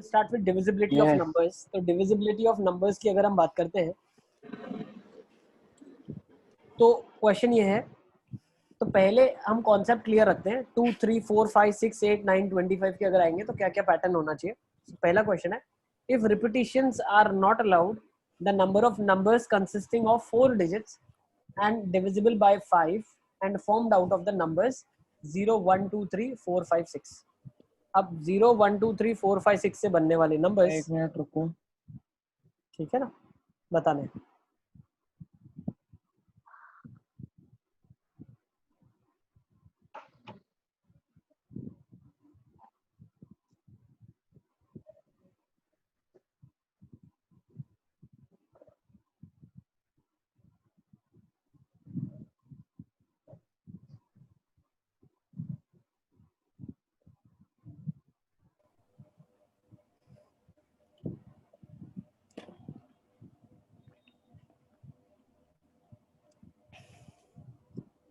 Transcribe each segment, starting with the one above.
Start with divisibility of numbers. तो divisibility of numbers की अगर हम बात करते हैं तो क्वेश्चन ये है, तो पहले हम कॉन्सेप्ट क्लियर रखते हैं। 2 3 4 5 6 8 9 25 के अगर आएंगे तो क्या क्या पैटर्न होना चाहिए। पहला क्वेश्चन है, if repetitions are not allowed the number of numbers consisting of 4 digits and divisible by 5 and formed out of the numbers 0 1 2 3 4 5 6। अब 0 1 2 3 4 5 6 से बनने वाले नंबर्स, एक मिनट रुको, ठीक है ना, बताने।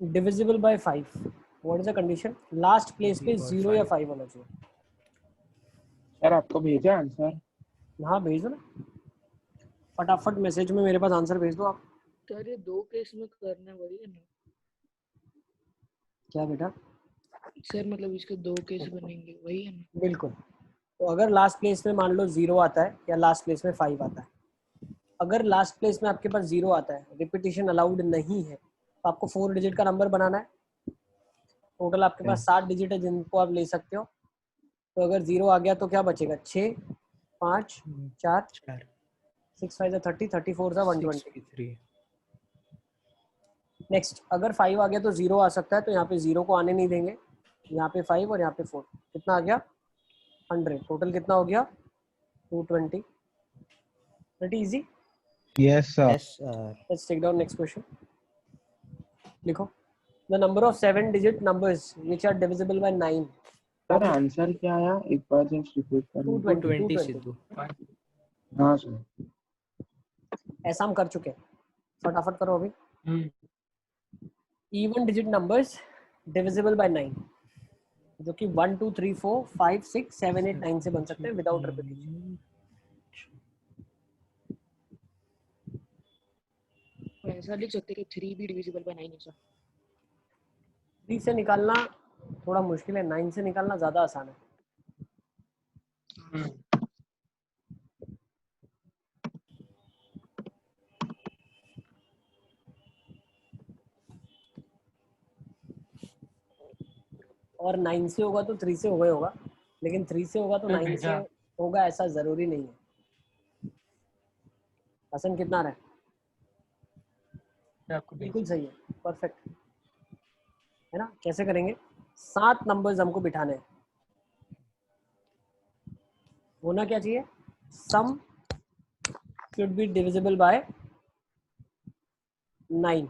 Divisible by 5, what is the condition? Last place पे 0 या 5 होना चाहिए। सर आपको भेजा आंसर? हाँ भेज दो ना, फटाफट मैसेज में मेरे पास आंसर भेज दो आप। सर ये 2 केस में करना वही है ना? क्या बेटा? सर मतलब इसके 2 केस बनेंगे वही है ना? बिल्कुल। तो अगर लास्ट प्लेस में मान लो 0 आता है या लास्ट प्लेस में 5 आता है, अगर लास्ट प्लेस में आपके पास 0 आता है, रिपीटिशन अलाउड नहीं है, तो आपको 4 डिजिट का नंबर बनाना है। टोटल आपके पास 7 डिजिट है जिनको आप ले सकते हो। तो अगर 0 आ गया तो क्या बचेगा? 6 5 4 6 5 30 34 120। नेक्स्ट, अगर 5 आ गया तो 0 आ सकता है, तो यहाँ पे 0 को आने नहीं देंगे। यहाँ पे 5 और यहाँ पे 4, कितना आ गया? 100। टोटल कितना हो गया? 220। Pretty easy. Yes sir. Let's take down next question. लिखो, the number of 7 digit numbers which are divisible by 9। Sir answer क्या आया? एक बार जस्ट रिपीट करो। 220 सिद्धू। हाँ सर। ऐसा हम कर चुके हैं, फटाफट करो अभी। Even digit numbers divisible by 9, जो कि 1 2 3 4 5 6 7 8 9 से बन सकते हैं विदाउट रिपीटिशन। ऐसा लिख सकते हैं कि 3 भी डिविजिबल बाय 9 है सर। 3 से निकालना थोड़ा मुश्किल है, 9 से निकालना ज्यादा आसान है। और 9 से होगा तो 3 से होगा ही होगा, लेकिन 3 से होगा तो 9 से होगा ऐसा जरूरी नहीं है। हसन कितना रहा है? बिल्कुल सही है, परफेक्ट है ना। कैसे करेंगे? 7 नंबर्स हमको बिठाने हैं। होना क्या चाहिए? Sum should be divisible by 9।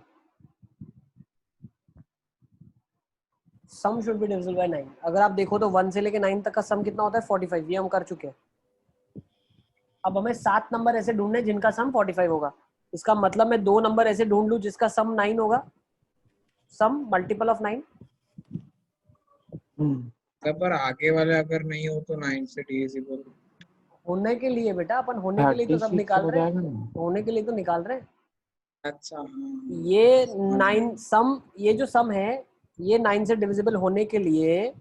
Sum should be divisible by 9। अगर आप देखो तो 1 से लेके 9 तक का सम कितना होता है? 45। ये हम कर चुके हैं। अब हमें 7 नंबर ऐसे ढूंढने जिनका सम 45 होगा। इसका मतलब मैं 2 नंबर ऐसे ढूंढ लूं जिसका सम 9 होगा। सम मल्टीपल ऑफ 9। पर आगे वाले अगर नहीं हो तो 9 से डिविजिबल होने के लिए बेटा, अपन होने के लिए तो सब निकाल रहे हैं, होने के लिए तो निकाल रहे हैं। अच्छा हाँ। ये 9 सम, ये जो सम है ये 9 से डिविजिबल होने के लिए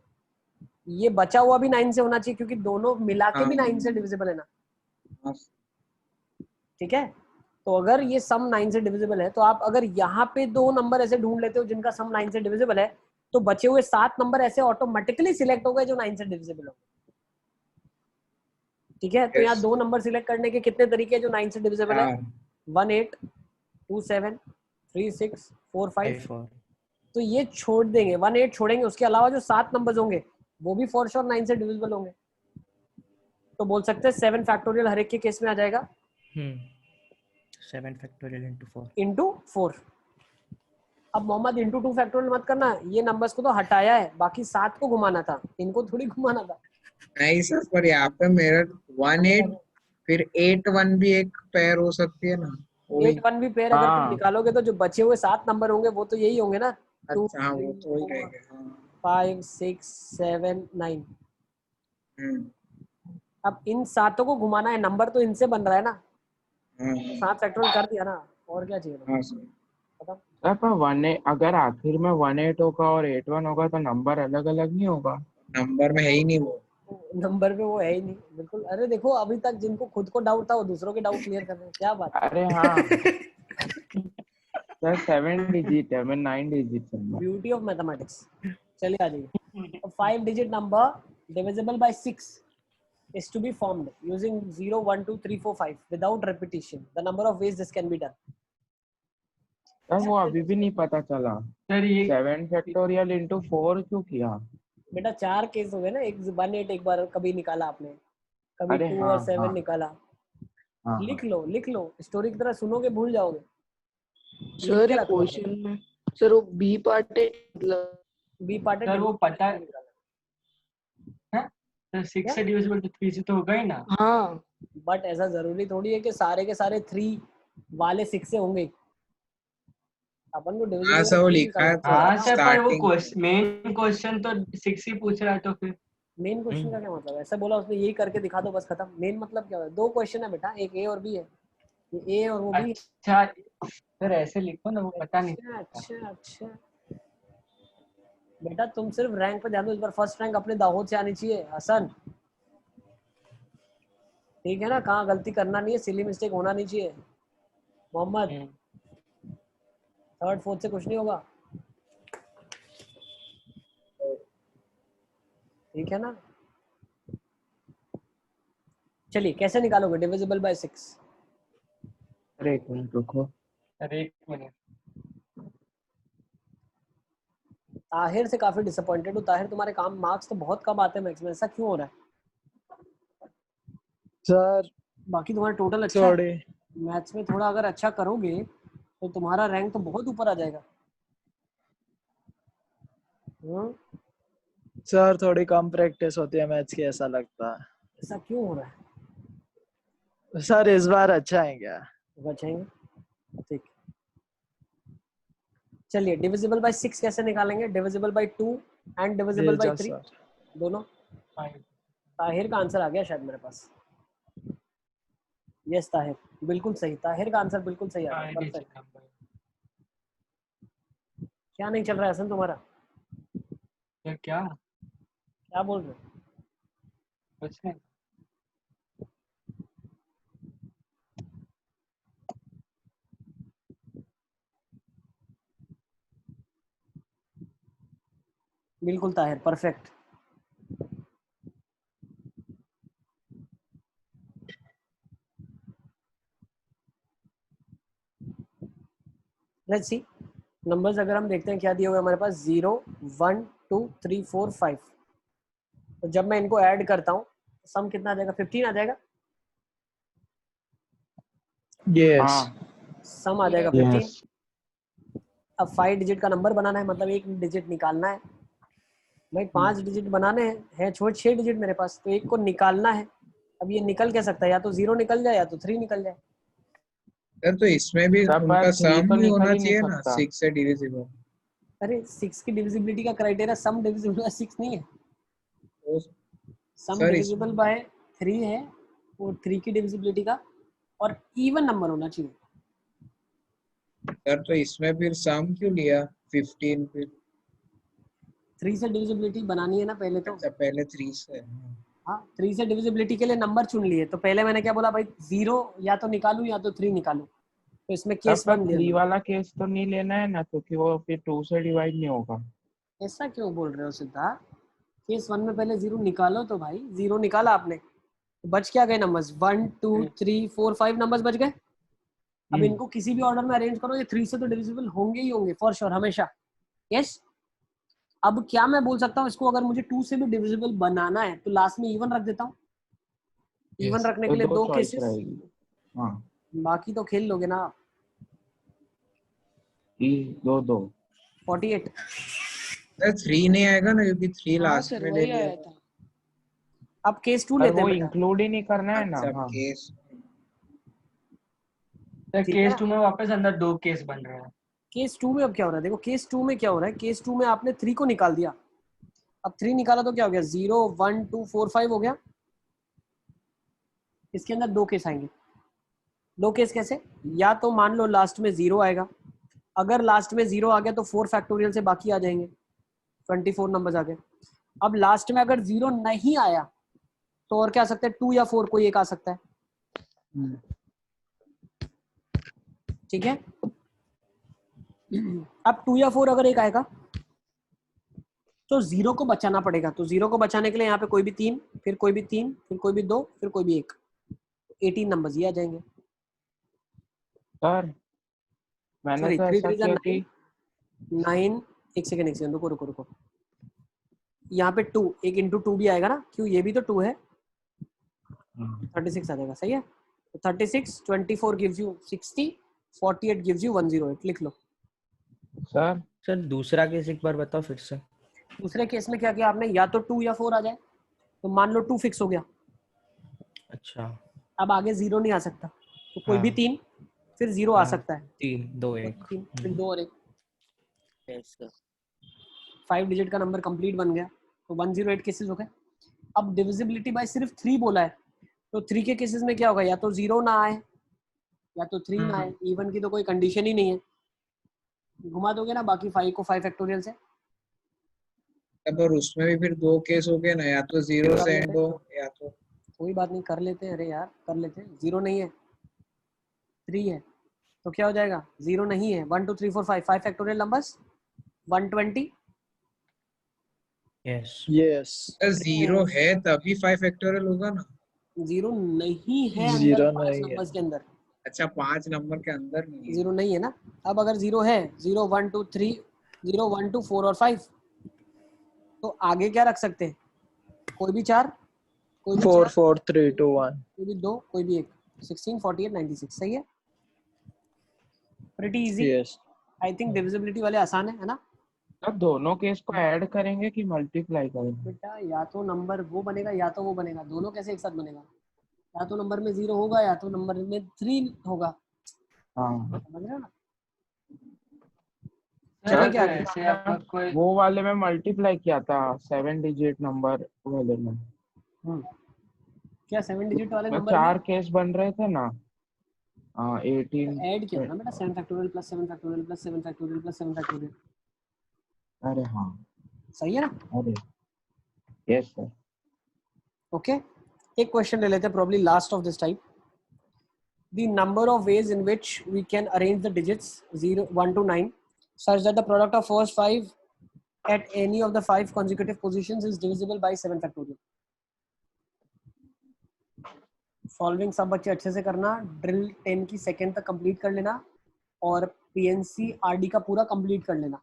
ये बचा हुआ भी 9 से होना चाहिए, क्योंकि दोनों मिला के भी 9 से डिविजिबल है ना। ठीक है, तो अगर ये सम 9 से डिविजिबल है तो आप अगर यहाँ पे 2 नंबर ऐसे ढूंढ लेते हो जिनका सम 9 से डिविजिबल है, तो बचे हुए 7 नंबर ऐसे ऑटोमेटिकली सिलेक्ट हो गए जो 9 से डिविजिबल हो। ठीक है, तो यहाँ 2 नंबर सिलेक्ट करने के कितने तरीके हैं जो 9 से डिविजिबल है? 1 8 2 7 3 6 4 5। तो ये छोड़ देंगे, 1 8 छोड़ेंगे, उसके अलावा जो 7 नंबर्स होंगे वो भी फॉर श्योर 9 से डिविजिबल होंगे। तो बोल सकते हैं 7 फैक्टोरियल हर एक के केस में आ जाएगा। 7 फैक्टोरियल इंटू 4। अब मोहम्मद इंटू 2 फैक्टोरियल मत करना, ये नंबर्स को तो हटाया है, बाकी 7 को घुमाना था, इनको थोड़ी घुमाना था। नहीं सर, पर यहाँ पे मेरा 1 8 फिर 8 1 भी एक पेयर हो सकती है ना। 8 1 भी पेयर अगर तुम निकालोगे तो जो बचे हुए 7 नंबर होंगे वो तो यही होंगे ना। 2 अच्छा वो 3 तो ही 4 रहेगा। 5 6 7 9। अब इन सातों को घुमाना है, नंबर तो इनसे बन रहा है ना, हाँ 7 फैक्टोरियल कर दिया ना, और क्या चाहिए हाँ सर। खत्म। सर पर 1 अगर आखिर में 18 होगा और 81 होगा तो नंबर अलग अलग नहीं होगा? नंबर में है ही नहीं वो। नंबर पे वो है ही नहीं बिल्कुल। अरे देखो अभी तक जिनको खुद को डाउट था वो दूसरों के डाउट क्लियर कर रहे हैं, क्या बात अरे हाँ सर 7 डिजिट है, मैं 9 डिजिट समझा। Beauty of mathematics. चलिए आ जाइए। 5 digit number divisible by 6 is to be formed using 0 1 2 3 4 5 without repetition. The number of ways this can be done. Sir वो अभी भी नहीं पता चला, सर ये 7 फैक्टोरियल इंटू 4 क्यों किया? बेटा 4 केस हो गए ना, एक 1 8 एक बार कभी निकाला आपने, कभी अरे 2 हाँ और 7 हाँ निकाला। हाँ लिख लो स्टोरी की तरह सुनोगे भूल जाओगे। लिख सर के ये रखो। क्वेश्चन में सर वो बी पार्ट है मतलब बी पार्टेड सर वो पता है निकाला। सर 6 क्या? से डिविजिबल तो 3 से तो होगा ही ना। हाँ बट ऐसा जरूरी थोड़ी है कि सारे के सारे 3 वाले 6 से होंगे। अपन को हाँ डिविजिबल सर वो लिखा है हाँ सर पर वो स्टार्टिंग। मेन क्वेश्चन तो 6 ही पूछ रहा है तो फिर मेन क्वेश्चन का क्या मतलब है? ऐसा बोला उसने यही करके दिखा दो बस खत्म। मेन मतलब क्या है? 2 क्वेश्चन है बेटा, एक ए और बी है, ये ए और वो बी है। अच्छा सर ऐसे लिखो ना, वो पता नहीं अच्छा बेटा तुम सिर्फ रैंक पे ध्यान दो, इस बार फर्स्ट रैंक अपने दाहोद से आनी चाहिए हसन, ठीक है ना? कहाँ गलती करना नहीं है, सिली मिस्टेक होना नहीं चाहिए। मोहम्मद थर्ड फोर्थ से कुछ नहीं होगा, ठीक है ना? चलिए कैसे निकालोगे डिविजिबल बाय 6? अरे एक मिनट रुको। Sir 1 minute. ताहिर से काफी डिसअपॉइंटेड हूँ। ताहिर तुम्हारे काम मार्क्स तो बहुत कम आते हैं मैथ्स में, ऐसा क्यों हो रहा है? सर बाकी तुम्हारा टोटल अच्छा है, थोड़ी मैथ्स में थोड़ा अगर अच्छा करोगे तो तुम्हारा रैंक तो बहुत ऊपर आ जाएगा। सर थोड़ी कम प्रैक्टिस होती है मैथ्स की, ऐसा लगता है। ऐसा क्यों हो रहा है? सर इस बार अच्छा है क्या? बचाएंगे, ठीक। चलिए डिविजिबल बाय 6 कैसे निकालेंगे? Divisible by 2 and divisible bye भेजो 3 सर। दोनों। ताहिर का आंसर आ गया शायद मेरे पास। यस ताहिर बिल्कुल सही, ताहिर का आंसर बिल्कुल सही आ गया, परफेक्ट। क्या नहीं चल रहा है हसन तुम्हारा? सर क्या क्या बोल रहे हो? कुछ नहीं। बिल्कुल Tahir perfect. Let's see numbers अगर हम देखते हैं क्या दिए हुए हमारे पास, 0 1 2 3 4 5। तो जब मैं इनको ऐड करता हूँ सम कितना आ जाएगा? 15 आ जाएगा। यस सम आ जाएगा 15। यस अब 5 डिजिट का नंबर बनाना है, मतलब एक डिजिट निकालना है भाई। 5 डिजिट बनाने हैं, छोड़ 6 डिजिट मेरे पास, तो एक को निकालना है। अब ये निकल क्या सकता है? या तो 0 निकल जाए या तो 3 निकल जाए। सर तो इसमें भी सर उनका पर 3 सम तो ही निकल होना ही नहीं चाहिए ना, सकता। 6 से डिविजिबल। अरे 6 की डिविजिबिलिटी का क्राइटेरिया सम डिविजिबल 6 नहीं है, सम सर डिविजिबल बाय 3 है, और 3 की डिविजिबिलिटी का, और इवन नंबर होना चाहिए। सर तो इसमें फिर सम क्यों लिया 15 फिर? 3 से डिविजिबिलिटी बनानी है ना पहले तो। अच्छा पहले 3 से। हाँ 3 से डिविजिबिलिटी के लिए नंबर चुन लिए, तो पहले मैंने क्या बोला भाई, 0 या तो निकालूं या तो 3 निकालूं, तो इसमें सर केस पर 1 लिया 3 मैंने। वाला केस तो नहीं लेना है ना, क्योंकि वो फिर 2 से डिवाइड नहीं होगा। ऐसा क्यों बोल रहे हो सिद्धार्थ? केस 1 में पहले 0 निकालो तो भाई। 0 निकाला आपने, बच क्या गए नंबर्स? 1 2 3 4 5 नंबर्स बच गए। अब इनको किसी भी ऑर्डर में अरेंज करो, ये 3 से तो डिविजिबल होंगे ही होंगे फॉर श्योर, हमेशा। यस। अब क्या मैं बोल सकता हूँ इसको, अगर मुझे 2 से भी डिविजिबल बनाना है तो लास्ट में इवन रख देता हूँ। इवन रखने के तो लिए 2 दो चॉइस केसेस, रहेगी। हाँ बाकी तो खेल लोगे ना आप। 2 2 48। सर 3 नहीं आएगा ना, क्योंकि 3 हाँ लास्ट सर में ले वही लिया। आया था। अब केस 2 पर लेते हैं वो बेटा, इंक्लूड ही नहीं करना है ना। सब हाँ केस। सर ठीक है केस ना? 2 में वापस अंदर 2 केस बन रहे हैं। केस 2 में अब क्या हो रहा है देखो, केस 2 में क्या हो रहा है, केस 2 में आपने 3 को निकाल दिया। अब 3 निकाला तो क्या हो गया? 0 1 2 4 5 हो गया। इसके अंदर दो केस आएंगे। दो केस कैसे? या तो मान लो लास्ट में 0 आएगा, अगर लास्ट में 0 आ गया तो 4 फैक्टोरियल से बाकी आ जाएंगे, 24 नंबर्स आ गए। अब लास्ट में अगर 0 नहीं आया तो और क्या आ सकता है? 2 या 4 कोई एक आ सकता है। ठीक है, अब 2 या 4 अगर एक आएगा तो 0 को बचाना पड़ेगा। तो 0 को बचाने के लिए यहाँ पे कोई भी 3, फिर कोई भी 3, फिर कोई भी 2, फिर कोई भी 1, 18 नंबर्स ये आ जाएंगे। सर मैंने सॉरी, तो 3 ऐसा 3 किया कि 9, एक सेकंड रुको, यहाँ पे 2, एक इंटू 2 भी आएगा ना, क्यों? ये भी तो 2 है, 36 आ जाएगा। सही है, तो 36 24 गिव्स यू 60, 48 गिव्स यू 108। लिख लो। सर दूसरा केस एक बार बताओ फिर से। दूसरे केस में क्या किया आपने? या तो 2 या 4 आ जाए, तो मान लो 2 फिक्स हो गया, अच्छा अब आगे 0 नहीं आ सकता, तो कोई भी 3, फिर 0 आ हाँ, सकता है, 3 2 1 3, फिर 2 और 1, यस सर 5 डिजिट का नंबर कंप्लीट बन गया। तो 108 केसेस हो गए। अब डिविजिबिलिटी बाय सिर्फ 3 बोला है, तो 3 के केसेस में क्या होगा? या तो 0 ना आए, या तो 3 ना आए, इवन की तो कोई कंडीशन ही नहीं है, घुमा दोगे ना बाकी 5 को 5 फैक्टोरियल से। पर उसमें भी फिर 2 केस हो गए ना, या तो 0 से एंड हो या तो कोई बात नहीं, कर लेते हैं। अरे यार कर लेते हैं। 0 नहीं है, 3 है, तो क्या हो जाएगा? 0 नहीं है, 1 2 3 4 5 फैक्टोरियल नंबर्स 120। यस यस 0 है तभी 5 फैक्टोरियल होगा ना। 0 नहीं है अंदर, 0 5 नहीं है। नंबर्स के अंदर अच्छा 5 नंबर के अंदर नहीं है। 0 नहीं है ना। अब अगर 0 है, 0 1 2 3, 0 1 2 4 और 5, तो आगे क्या रख सकते हैं? कोई भी 4, कोई भी 4 4, 4 3 2 1 कोई भी 2, कोई भी 1, 16 48 96। सही है, pretty easy. Yes I think divisibility वाले आसान है ना सर दोनों केस को ऐड करेंगे कि मल्टीप्लाई करेंगे? बेटा? या तो नंबर वो बनेगा या तो वो बनेगा, दोनों कैसे एक साथ बनेगा? या तो नंबर में 0 होगा या तो नंबर में 3 होगा, हाँ समझ रहे हो ना? सर चलें क्या अगर आगे? ऐसे आपका कोई वो वाले में मल्टीप्लाई किया था 7 डिजिट नंबर वाले में, क्या 7 डिजिट वाले तो नंबर 4 में केस बन रहे थे ना। 18। ऐड किया था ना बेटा? 7 factorial plus 7 factorial plus 7 factorial plus 7 factorial. अरे हाँ, सही है ना? अरे यस सर। ओके, एक क्वेश्चन ले लेते हैं, probably last of this type. The number of ways in which we can arrange the digits 0 1 to 9 such that the product of first 5 at any of the 5 consecutive positions is divisible by 7 factorial. Solving सब बच्चे अच्छे से करना, drill 10 की second तक complete कर लेना, और पीएनसी आरडी का पूरा कंप्लीट कर लेना।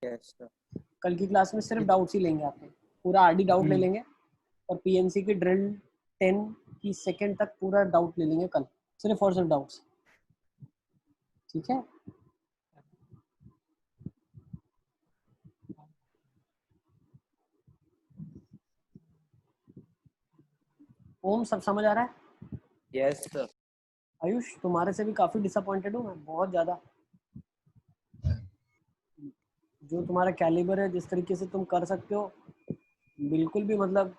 यस सर कल की क्लास में सिर्फ डाउट्स ही लेंगे आपके, पूरा आरडी डाउट ले लेंगे, और पीएनसी की ड्रिल 10 की सेकंड तक पूरा डाउट ले लेंगे कल, सिर्फ और सिर्फ डाउट्स। ठीक है, ओम सब समझ आ रहा है? यस सर आयुष तुम्हारे से भी काफी डिसअपॉइंटेड हूँ मैं, बहुत ज्यादा। जो तुम्हारा कैलिबर है, जिस तरीके से तुम कर सकते हो, बिल्कुल भी मतलब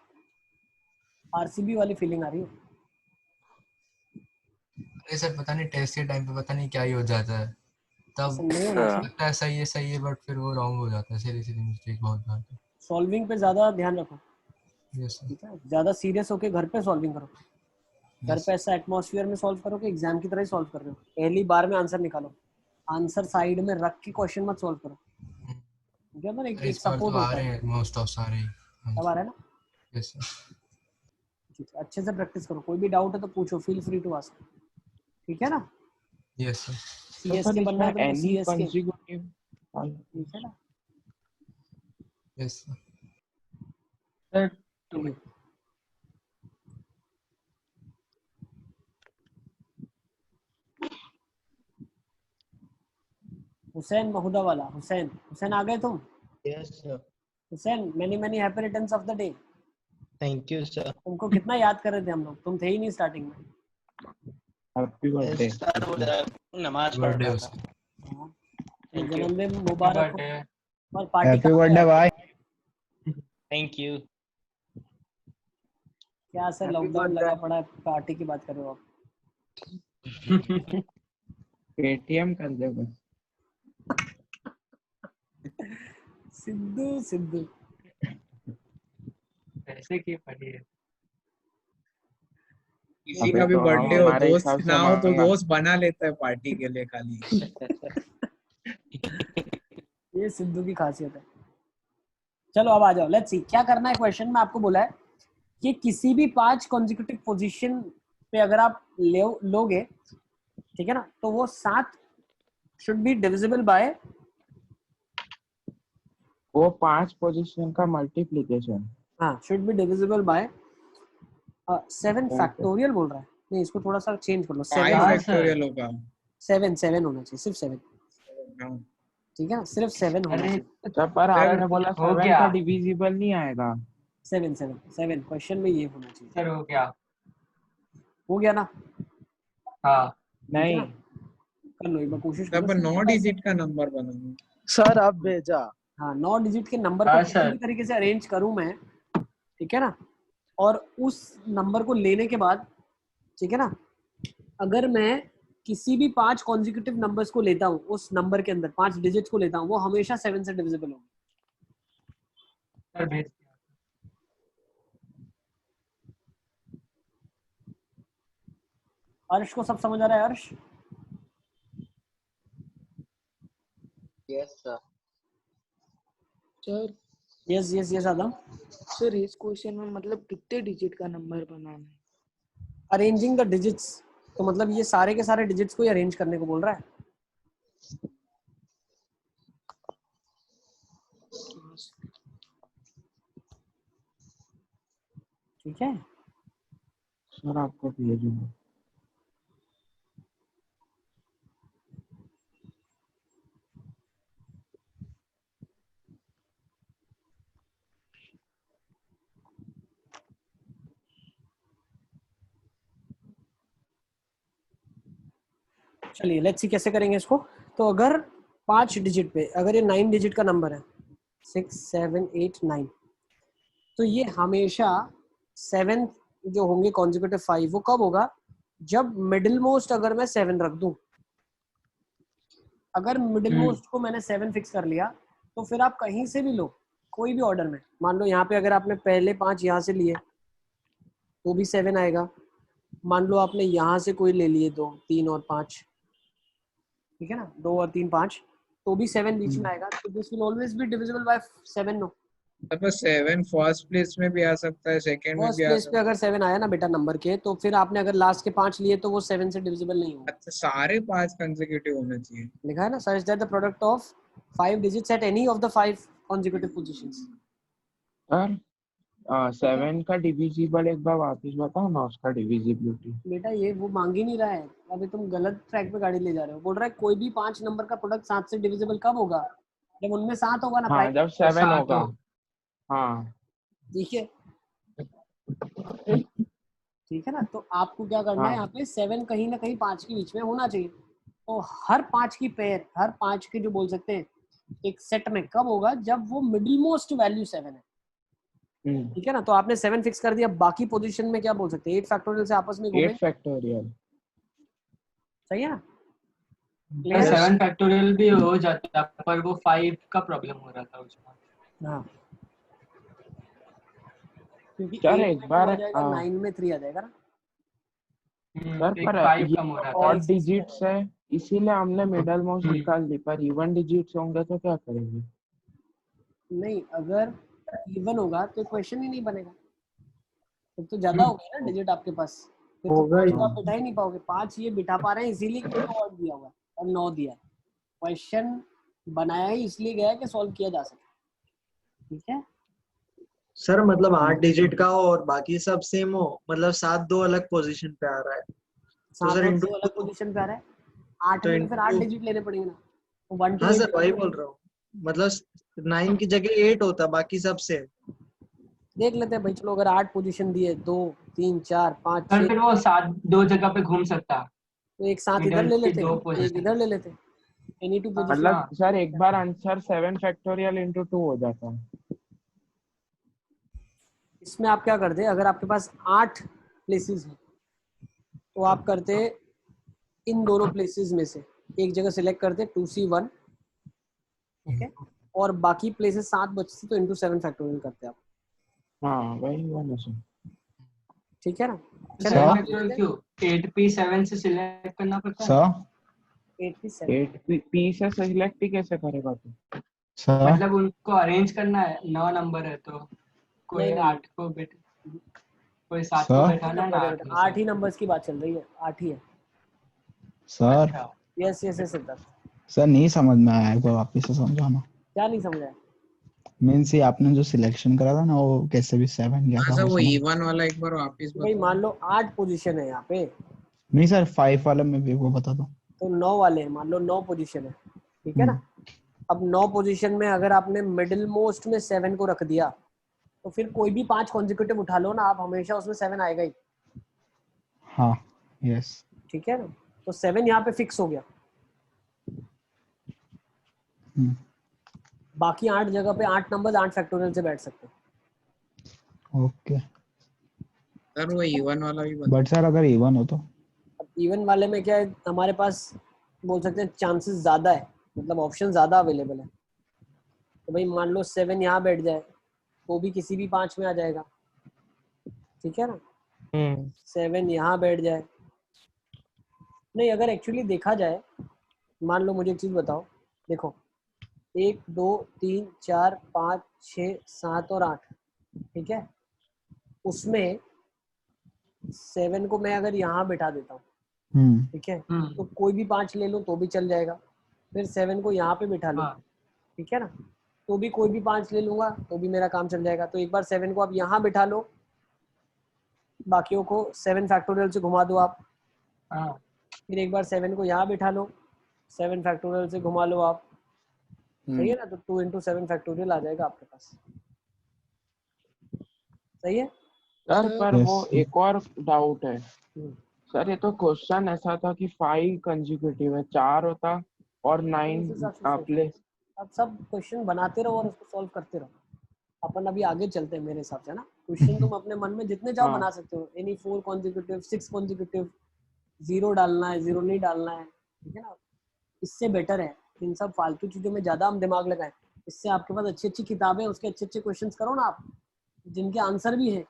आरसीबी वाली फीलिंग आ रही है। अरे सर पता नहीं टेस्ट के टाइम पे पता नहीं क्या ही हो जाता है, ऐसा तब नहीं होना चाहिए। लगता है सही है बट फिर वो रॉन्ग हो जाता है, सीधी मिस्टेक बहुत बार। सॉल्विंग पे ज्यादा ध्यान रखो, यस सर। ठीक है? ज्यादा सीरियस होके घर पे सॉल्विंग करो। घर पे ऐसा एटमॉस्फेयर में सॉल्व करो कि एग्जाम की तरह ही सॉल्व कर रहे हो। पहली बार में आंसर निकालो, आंसर साइड में रख के क्वेश्चन मत सॉल्व करो। ठीक है ना? एक इस बार सपोर्ट तो आ होता रहे है। हैं मोस्ट ऑफ सारे ही। सब आ रहा है ना? Yes sir. ठीक है, अच्छे से प्रैक्टिस करो, कोई भी डाउट है तो पूछो, फील फ्री टू आस्क। ठीक है ना? Yes sir. तो सीएस सर के बनना है इसमें तो एनी सीएस के, कंसेक्यूटिव। ठीक है ना? Yes sir. सर ठीक है। हुसैन महुदा वाला, हुसैन आ गए तुम? Yes sir Hussain, many many happy returns of the day. Thank you sir तुमको कितना याद कर रहे थे हम लोग, तुम थे ही नहीं स्टार्टिंग में। Happy birthday. सर वो नमाज पढ़ बर्थडे रहा उसका। था हाँ, थैंक यू जन्मदिन मुबारक हो, बर्थडे और पार्टी हैप्पी कहाँ पे बर्थडे यार? भाई। थैंक यू क्या सर Happy लॉकडाउन birthday. लगा पड़ा है, पार्टी की बात कर रहे हो आप? पेटीएम कर दे बस। सिद्धू सिद्धू पैसे की पड़ी है। किसी अबे का भी तो हम बर्थडे हो, हमारे दोस्त हिसाब से ना हो तो मांगा। दोस्त बना लेता है पार्टी के लिए खाली। ये सिद्धू की खासियत है। चलो अब आ जाओ, लेट्स सी क्या करना है। क्वेश्चन में आपको बोला है कि किसी भी 5 कॉन्जिक्यूटिव पोजीशन पे अगर आप लोगे, ठीक है ना, तो वो 7 शुड बी डिविजिबल बाय, वो 5 पोजीशन का मल्टीप्लिकेशन। हाँ should be divisible by 7 factorial बोल रहा है। नहीं, इसको थोड़ा सा चेंज कर लो, 7 5 हाँ, फैक्टोरियल होगा। 7 होना चाहिए, सिर्फ 7, हाँ। ठीक है ना, सिर्फ 7 होना अरे चाहिए। अच्छा, पर आपने बोला हो 7 गया का डिविजिबल नहीं आएगा। 7 क्वेश्चन में ये होना चाहिए। सर, हो गया। हो गया ना? हाँ ठीक है नहीं, ना, कर लो एक बार कोशिश तब करो। 9 डिजिट का नंबर बनाना। सर अब भेजा। हाँ 9 डिजिट के नंबर को हाँ, किसी भी सर। तरीके से अरेंज करूं मैं, ठीक है ना, और उस नंबर को लेने के बाद, ठीक है ना, अगर मैं किसी भी 5 कॉन्जिक्यूटिव नंबर्स को लेता हूं, उस नंबर के अंदर 5 डिजिट्स को लेता हूं, वो हमेशा 7 से डिविजिबल होंगे। सर भेज दिया। अर्श को सब समझ आ रहा है? Arsh Yes, sir. Sir yes yes yes Adam. Sir इस क्वेश्चन में मतलब कितने डिजिट का नंबर बनाना है? अरेंजिंग द डिजिट्स, तो मतलब ये सारे के सारे डिजिट्स को ही अरेंज करने को बोल रहा है, ठीक है। सर आपको भेजूंगा। चलिए लेट्स सी कैसे करेंगे इसको। तो अगर 5 डिजिट पे, अगर ये 9 डिजिट का नंबर है, 6 7 8 9, तो ये हमेशा 7 जो होंगे कॉन्जिक्यूटिव 5, वो कब होगा? जब मिडिल मोस्ट अगर मैं 7 रख दूं, अगर मिडिल मोस्ट को मैंने 7 फिक्स कर लिया, तो फिर आप कहीं से भी लो, कोई भी ऑर्डर में, मान लो यहाँ पे अगर आपने पहले 5 यहाँ से लिए तो भी 7 आएगा, मान लो आपने यहाँ से कोई ले लिए 2 3 और 5, ठीक है ना, 2 और 3 5, तो भी 7 बीच में आएगा। तो this will always be divisible by 7। No, तब 7 फर्स्ट प्लेस में भी आ सकता है, सेकंड में फर्स्ट भी आ प्लेस पे सकता अगर 7 आया ना बेटा नंबर के, तो फिर आपने अगर लास्ट के 5 लिए तो वो 7 से डिविजिबल नहीं होगा। है। अच्छा, सारे 5 कंसेक्यूटिव होने चाहिए। लिखा है ना, such that the product of 5 digits at any of the 5 consecutive positions। Sir 7 का डिविजिबल एक बार वापस बताओ ना, उसका डिविजिबिलिटी। बेटा ये वो मांग ही नहीं रहा है, अभी तुम गलत ट्रैक पे गाड़ी ले जा रहे हो। बोल रहा है कोई भी 5 नंबर का प्रोडक्ट 7 से डिविजिबल कब होगा? जब उनमें 7 होगा ना हाँ, प्राइम, जब 7 7 होगा। हो। हाँ ठीक है, ठीक है ना। तो आपको क्या करना है, हाँ। यहाँ पे 7 कहीं ना कहीं 5 के बीच में होना चाहिए। तो हर 5 की पेयर, हर 5 के जो बोल सकते हैं एक सेट में कब होगा? जब वो मिडिल मोस्ट वैल्यू 7 है, ठीक है ना। तो आपने 7 फिक्स कर दिया, बाकी पोजीशन में क्या बोल सकते हैं? 8 फैक्टोरियल से आपस में घूमे, 8 फैक्टोरियल। सही है ना? सर 7 फैक्टोरियल भी हो जाता है, पर वो 5 का प्रॉब्लम हो रहा था उसमें। हाँ, क्योंकि सर 8 एक में 2 बार आ जाएगा, 9 में 3 आ जाएगा ना। सर एक पर 5 ये कम हो रहा था। ऑड डिजिट्स है, इसीलिए हमने मिडल मोस्ट निकाल दी। पर इवन डिजिट्स होंगे तो क्या करेंगे? नहीं, अगर इवन होगा तो क्वेश्चन ही नहीं बनेगा, फिर तो ज्यादा हो गया ना डिजिट आपके पास, फिर तो होगा 5 ही। तो आप बिठा ही नहीं पाओगे। 5 ये बिठा पा रहे हैं इसीलिए क्योंकि ऑड दिया हुआ है और 9 दिया है। क्वेश्चन बनाया ही इसलिए गया है कि सॉल्व किया जा सके, ठीक है। सर मतलब 8 डिजिट का हो और बाकी सब सेम हो, मतलब 7 2 अलग पोजीशन पे आ रहा है, तो 7 सर और इंटू 2 अलग पोजीशन पे आ रहा है, 8 तो में तो फिर 8 इंटू। डिजिट लेने पड़ेंगे ना, तो 1 to हाँ 8 सर वही बोल रहा हूँ, मतलब 9 की जगह 8 होता, बाकी सब सेम। देख लेते हैं भाई। चलो अगर 8 पोजीशन दिए, 2 3 4 5 सर 6, फिर वो 7 दो जगह पे घूम सकता है। तो एक साथ इधर मिडल ले की लेते, 2 एक पोजीशन। इधर ले लेते, एनी 2 पोजीशन। मतलब सर एक बार आंसर 7 फैक्टोरियल इंटू 2 हो जाता है। इसमें आप क्या करते, अगर आपके पास 8 प्लेसेस है तो आप करते इन दोनों प्लेसेस में से एक जगह सिलेक्ट करते 2C1, ओके, और बाकी प्लेसेस 7 बचते तो इंटू 7 फैक्टोरियल करते आप। हाँ वही वाला सर। ठीक है ना? सेवन फैक्टोरियल क्यों 8P7 से सिलेक्ट करना पड़ता है? सर 8P7 8P से सिलेक्ट ही कैसे करेगा तू? सर मतलब उनको अरेंज करना है, 9 नंबर है तो कोई नहीं, 8 को कोई 7 को सर? बैठाना है ना 8 में 8 ही नंबर्स की बात चल रही है, 8 ही है। सर अच्छा yes yes yes Siddharth. Sir नहीं समझ में आया, एक बार वापस से समझाना। क्या नहीं समझ आया? मीन्स ये आपने जो सिलेक्शन करा था ना वो कैसे भी 7 गया हाँ था सर, वो वो समझ। E1 वाला एक बार वापस भाई बताओ। मान लो 8 पोजीशन है यहाँ पे, नहीं सर 5 वाला में भी वो बता दो। तो 9 वाले हैं, मान लो 9 पोजीशन है, ठीक है ना? अब 9 पोजीशन में अगर आपने मिडिल मोस्ट में 7 को रख दिया तो फिर कोई भी 5 कॉन्जिक्यूटिव उठा लो ना आप, हमेशा उसमें 7 आएगा ही। हाँ यस। ठीक है ना? तो 7 यहाँ पे फिक्स हो गया। बाकी 8 जगह पे 8 नंबर 8 फैक्टोरियल से बैठ सकते हैं। ओके सर वो E1 वाला भी बताओ। बट सर अगर इवन हो तो? अब इवन वाले में क्या है, हमारे पास बोल सकते हैं चांसेस ज़्यादा है, मतलब ऑप्शन ज़्यादा अवेलेबल है। तो भाई मान लो 7 यहाँ बैठ जाए वो भी किसी भी 5 में आ जाएगा, ठीक है ना? 7 यहाँ बैठ जाए, नहीं अगर एक्चुअली देखा जाए, मान लो मुझे एक चीज़ बताओ, देखो 1 2 3 4 5 6 7 और 8, ठीक है? उसमें 7 को मैं अगर यहाँ बैठा देता हूँ, ठीक है, तो कोई भी 5 ले लो तो भी चल जाएगा। फिर 7 को यहाँ पे बैठा लो, ठीक है ना, तो भी कोई भी 5 ले लूंगा तो भी मेरा काम चल जाएगा। तो एक बार 7 को आप यहाँ बैठा लो, बाकियों को 7 फैक्टोरियल से घुमा दो आप। फिर एक बार 7 को यहाँ बैठा लो, 7 फैक्टोरियल से घुमा लो आप, सही है ना? तो 2 इंटू 7 फैक्टोरियल आ जाएगा आपके पास, सही है सर? पर वो एक और डाउट है सर, ये तो क्वेश्चन ऐसा था कि 5 कंसेक्यूटिव है, 4 होता और 9 प्लेस। अब सब क्वेश्चन बनाते रहो और उसको सॉल्व करते रहो। अपन अभी आगे चलते हैं मेरे हिसाब से ना। क्वेश्चन तुम अपने मन में जितने चाहो बना सकते हो, एनी 4 कॉन्जिक्यूटिव, 6 कॉन्जिक्यूटिव, 0 डालना है, 0 नहीं डालना है, ठीक है ना? इससे बेटर है इन सब फालतू चीजों में ज्यादा हम दिमाग लगाएं। इससे आपके पास अच्छी अच्छी किताबें, उसके अच्छे अच्छे क्वेश्चन करो ना आप, जिनके आंसर भी है।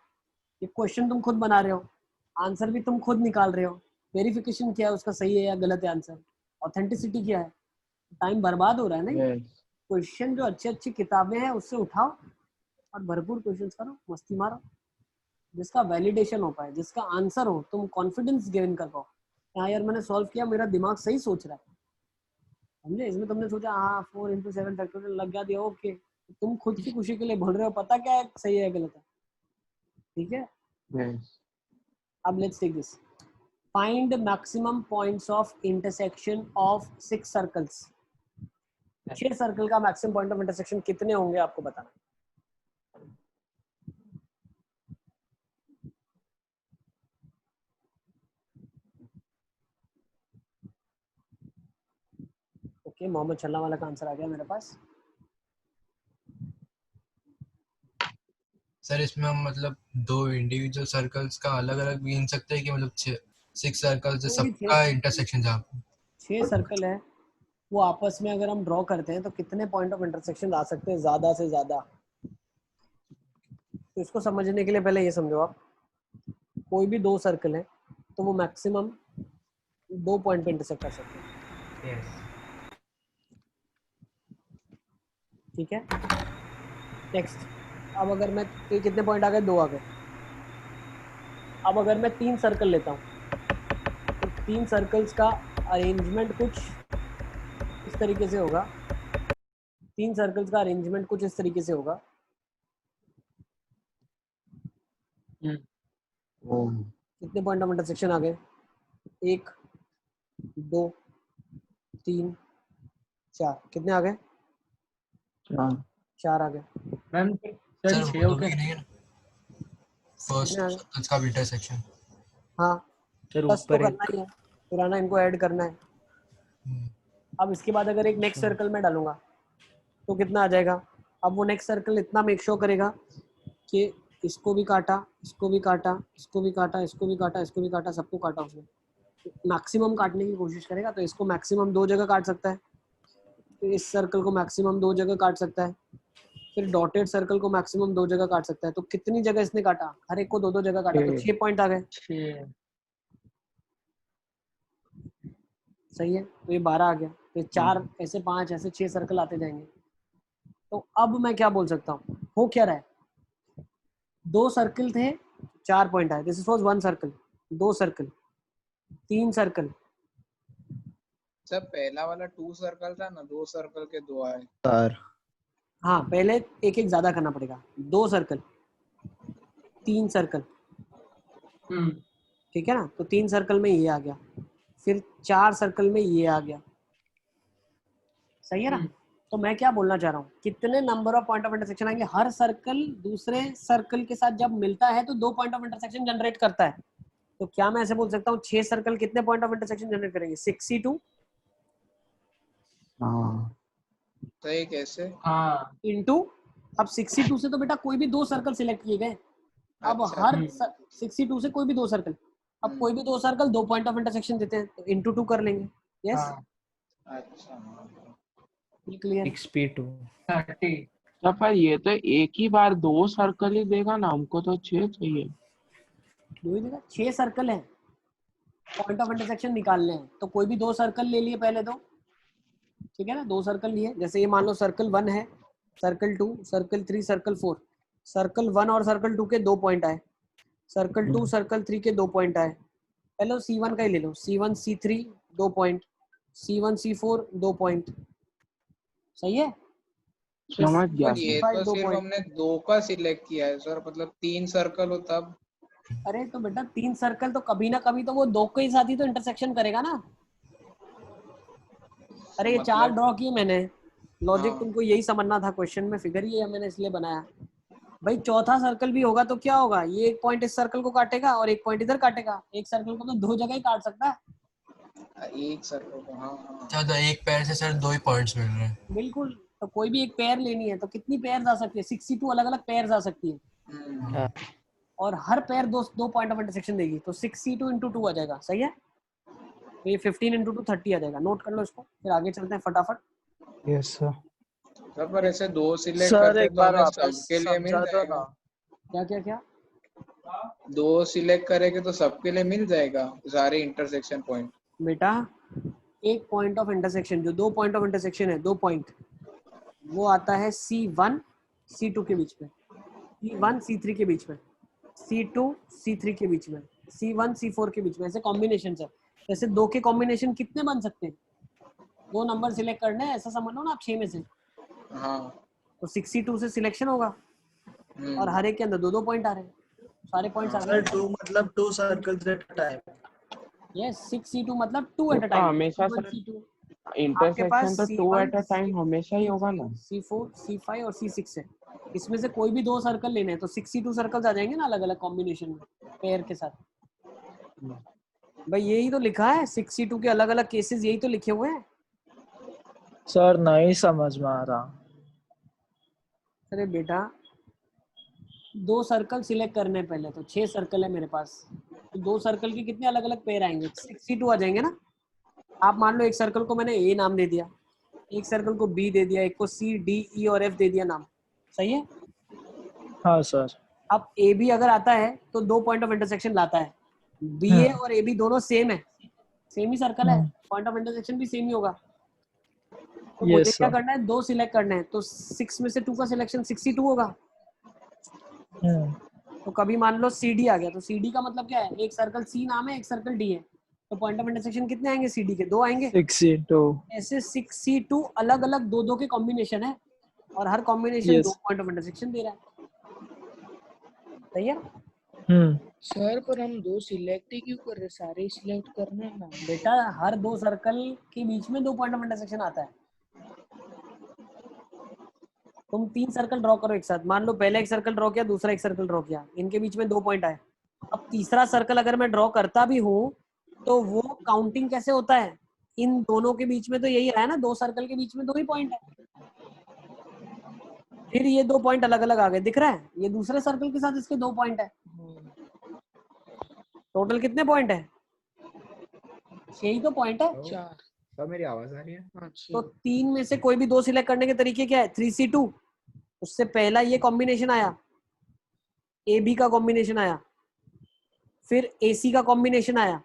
ये क्वेश्चन तुम खुद बना रहे हो, आंसर भी तुम खुद निकाल रहे हो, वेरिफिकेशन क्या है उसका, सही है या गलत है आंसर, ऑथेंटिसिटी क्या है, टाइम बर्बाद हो रहा है ना। क्वेश्चन जो अच्छी अच्छी किताबें हैं उससे उठाओ और भरपूर क्वेश्चन करो, मस्ती मारो, जिसका वैलिडेशन हो पाए, जिसका आंसर हो, तुम कॉन्फिडेंस गेन कर पाओ, हाँ यार मैंने सॉल्व किया, मेरा दिमाग सही सोच रहा है, समझे? इसमें तुमने सोचा हाँ 4 इंटू 7 फैक्टोरियल लग गया दिया, ओके, तुम खुद की खुशी के लिए बोल रहे हो, पता क्या है सही है गलत है, ठीक है? अब let's take this, find maximum points of intersection of 6 circles. 6 circle का मैक्सिमम पॉइंट ऑफ इंटरसेक्शन कितने होंगे आपको बताना। ओके, मोहम्मद छल्ला वाला का आंसर आ गया मेरे पास। सर इसमें हम मतलब 2 इंडिविजुअल सर्कल्स का अलग अलग भी गिन सकते हैं कि मतलब 6 सर्कल से सबका इंटरसेक्शन जहाँ पे 6 सर्कल है वो आपस में अगर हम ड्रॉ करते हैं तो कितने पॉइंट ऑफ इंटरसेक्शन आ सकते हैं ज्यादा से ज्यादा। तो इसको समझने के लिए पहले ये समझो आप, कोई भी 2 सर्कल है तो वो मैक्सिमम 2 पॉइंट पे इंटरसेक्ट कर सकते हैं। ठीक है, नेक्स्ट। अब अगर मैं कितने पॉइंट आ गए, 2 आ गए। अब अगर मैं 3 सर्कल लेता हूँ तो 3 सर्कल्स का अरेंजमेंट कुछ इस तरीके से होगा, 3 सर्कल्स का अरेंजमेंट कुछ इस तरीके से होगा। कितने पॉइंट ऑफ इंटरसेक्शन आ गए, 1 2 3 4, कितने आ गए, 4 आ गए। मैम सर वो तो भी नहीं है ना फर्स्ट सर्कल्स का इंटरसेक्शन। हाँ सर बस तो ऊपर करना ही है, पुराना इनको ऐड करना है। अब इसके बाद अगर एक नेक्स्ट सर्कल में डालूंगा तो कितना आ जाएगा। अब वो नेक्स्ट सर्कल इतना मेक श्योर करेगा कि इसको भी काटा, इसको भी काटा, इसको भी काटा, इसको भी काटा, इसको भी काटा, सबको काटा उसने। मैक्सिमम काटने की कोशिश करेगा तो इसको मैक्सिमम 2 जगह काट सकता है, फिर इस सर्कल को मैक्सिमम 2 जगह काट सकता है, फिर डॉटेड सर्कल को मैक्सिमम 2 जगह काट सकता है। तो कितनी जगह इसने काटा? हर एक को 2-2 जगह काटा, तो 6 पॉइंट आ गए। सही है, तो ये 12 आ गया। तो 4 ऐसे 5 ऐसे 6 सर्कल आते जाएंगे। तो अब मैं क्या बोल सकता हूँ, हो क्या रहा है? 2 सर्कल थे, 4 पॉइंट आए। This was 1 circle, 2 circle, 3 circle. Sir पहला वाला 2 सर्कल था ना, 2 सर्कल के 2 आए। सर हाँ, पहले एक एक ज्यादा करना पड़ेगा। 2 सर्कल, 3 सर्कल, ठीक है ना? तो 3 सर्कल में ये आ गया, फिर 4 सर्कल में ये आ गया। सही है ना? तो मैं क्या बोलना चाह रहा हूँ, कितने number of point of intersection आएंगे? हर सर्कल दूसरे सर्कल के साथ जब मिलता है तो 2 पॉइंट ऑफ इंटरसेक्शन जनरेट करता है। तो क्या मैं ऐसे बोल सकता हूँ 6 सर्कल कितने पॉइंट ऑफ इंटरसेक्शन जनरेट करेंगे? 62 तो ये कैसे? हाँ इंटू, अब 62 से तो बेटा कोई भी 2 सर्कल सिलेक्ट किए गए। अब अच्छा। हर 62 से कोई भी 2 सर्कल, अब कोई भी 2 सर्कल 2 पॉइंट ऑफ इंटरसेक्शन देते हैं, तो इंटू 2 कर लेंगे। यस, अच्छा क्लियर। 6p2 30। तो पर ये तो एक ही बार 2 सर्कल ही देगा ना, हमको तो 6 चाहिए। 2 ही देगा, 6 सर्कल है, पॉइंट ऑफ इंटरसेक्शन निकालने हैं। तो कोई भी 2 सर्कल ले लिए पहले, तो ठीक है ना, 2 सर्कल लिए। जैसे ये मान लो सर्कल 1 है, सर्कल 2, सर्कल 3, सर्कल 4। सर्कल 1 और सर्कल 2 के 2 पॉइंट आए, सर्कल 2 सर्कल 3 के 2 पॉइंट आए। पहले C1 का ही ले लो, C1 C3 2 point, C1 C4 2 point. सही है? समझ गया पर ये C5 तो 2 सिर्फ पॉइंट। हमने 2 का सिलेक्ट किया है सर, मतलब 3 सर्कल हो तब। अरे तो बेटा 3 सर्कल तो कभी ना कभी तो वो 2 के साथ ही तो इंटरसेक्शन करेगा ना। अरे ये 4 ड्रॉ किए मैंने, लॉजिक हाँ। तुमको यही समझना था क्वेश्चन में, फिगर ये मैंने इसलिए बनाया। भाई चौथा सर्कल भी होगा तो क्या होगा, ये एक पॉइंट इस सर्कल को काटेगा और एक पॉइंट इधर काटेगा। एक सर्कल को तो 2 जगह ही काट सकता है। एक सर्कल को, हाँ हाँ। अच्छा, तो एक पैर से सर 2 ही पॉइंट्स मिल रहे हैं। बिल्कुल, तो कोई भी एक पेयर लेनी है तो कितनी पेयर आ सकती है? 62 अलग अलग पेयर आ सकती है, और हर पेयर 2 पॉइंट ऑफ इंटरसेक्शन देगी। तो 62 इंटू 2 आ जाएगा। सही है? तो ये 15 इंटू 2 30 आ जाएगा। नोट कर लो इसको, फिर आगे चलते हैं फटाफट। Yes sir. सर पर ऐसे 2 सिलेक्ट सर करते एक तो बार हमें वापस सबके लिए मिल समझा दो जाएगा। ना। क्या क्या क्या? 2 सिलेक्ट करेंगे तो सबके लिए मिल जाएगा सारे इंटरसेक्शन पॉइंट। बेटा एक पॉइंट ऑफ इंटरसेक्शन, जो 2 पॉइंट ऑफ इंटरसेक्शन है, 2 पॉइंट, वो आता है C1 C2 के बीच में, C1 C3 के बीच में, C2 C3 के बीच में, C1 C4 के बीच में। ऐसे कॉम्बिनेशन है। जैसे 2 के कॉम्बिनेशन कितने बन सकते हैं? 2 नंबर सिलेक्ट करने हैं, ऐसा समझ लो ना आप, 6 में से। हाँ। तो 62 से सिलेक्शन होगा और हर एक के अंदर 2-2 पॉइंट आ रहे हैं, सारे पॉइंट्स आ रहे सर हैं। 2 मतलब 2 circles at a time. Yes, 6C2 मतलब 2 एट अ तो टाइम। हमेशा C1 सर C2 आपके पास इंटरसेक्शन तो 2 C1 एट अ टाइम हमेशा ही होगा ना। C4 C5 और C6 है। इसमें से कोई भी 2 सर्कल लेने हैं तो 62 सर्कल्स आ जाएंगे ना, अलग अलग कॉम्बिनेशन में, पेयर के साथ। भाई यही तो लिखा है, 62 के अलग अलग केसेस यही तो लिखे हुए हैं। सर नहीं समझ में आ रहा। अरे बेटा 2 सर्कल सिलेक्ट करने हैं पहले, तो 6 सर्कल है मेरे पास, तो 2 सर्कल के कितने अलग अलग पेयर आएंगे? 62 आ जाएंगे ना। आप मान लो एक सर्कल को मैंने A नाम दे दिया, एक सर्कल को B दे दिया, एक को C D E और F दे दिया नाम। सही है? हाँ सर। अब AB अगर आता है तो 2 पॉइंट ऑफ इंटरसेक्शन लाता है। BA और AB दोनों सेम है, सेम ही सर्कल है, पॉइंट ऑफ इंटरसेक्शन भी सेम ही होगा। तो मुझे क्या करना है, 2 सिलेक्ट करना है, तो 6 में से 2 का सिलेक्शन 62 होगा। तो कभी मान लो CD आ गया, तो CD का मतलब क्या है, एक सर्कल C नाम है, एक सर्कल D है, तो पॉइंट ऑफ इंटरसेक्शन कितने आएंगे? CD के 2 आएंगे। 62। ऐसे 6C2 अलग अलग 2-2 के कॉम्बिनेशन है, और हर कॉम्बिनेशन 2 पॉइंट ऑफ इंटरसेक्शन दे रहा है। सही है? सर पर हम 2 सिलेक्ट ही क्यों कर रहे? सारे सिलेक्ट करना है ना बेटा हर 2 सर्कल के बीच में 2 पॉइंट ऑफ इंटरसेक्शन आता है। तुम 3 सर्कल ड्रॉ करो एक साथ, मान लो पहले एक सर्कल ड्रॉ किया, दूसरा एक सर्कल ड्रॉ किया, इनके बीच में 2 पॉइंट आए। अब तीसरा सर्कल अगर मैं ड्रॉ करता भी हूँ तो वो काउंटिंग कैसे होता है? इन दोनों के बीच में तो यही आया ना, 2 सर्कल के बीच में 2 ही पॉइंट है। फिर ये 2 पॉइंट अलग अलग आ गए, दिख रहा है? ये दूसरे सर्कल के साथ इसके 2 पॉइंट है, टोटल कितने पॉइंट है? 6 ही तो पॉइंट है। 4। सब मेरी आवाज आ रही है? हाँ तो 6। 3 में से कोई भी 2 सिलेक्ट करने के तरीके क्या है? 3C2, उससे पहला ये कॉम्बिनेशन आया, AB का कॉम्बिनेशन आया, फिर AC का कॉम्बिनेशन आया,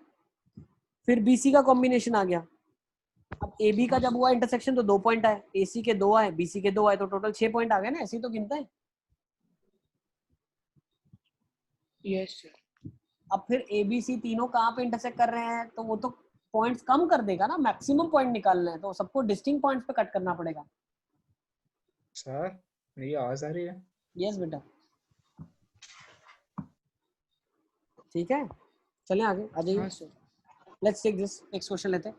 फिर BC का कॉम्बिनेशन आ गया। अब AB का जब हुआ इंटरसेक्शन तो 2 पॉइंट आए, AC के 2 आए, BC के 2 आए, तो टोटल 6 पॉइंट आ गए ना, ऐसे ही तो गिनते हैं। Yes sir. अब फिर ABC तीनों कहाँ पे इंटरसेक्ट कर रहे हैं, तो वो तो पॉइंट्स कम कर देगा ना, मैक्सिमम पॉइंट निकालना है तो सबको डिस्टिंक्ट पॉइंट्स पे कट करना पड़ेगा। सर मेरी आवाज आ रही है? यस बेटा, ठीक है, चलें आगे, आ जाइए। हाँ sir. Let's take this, next question लेते हैं।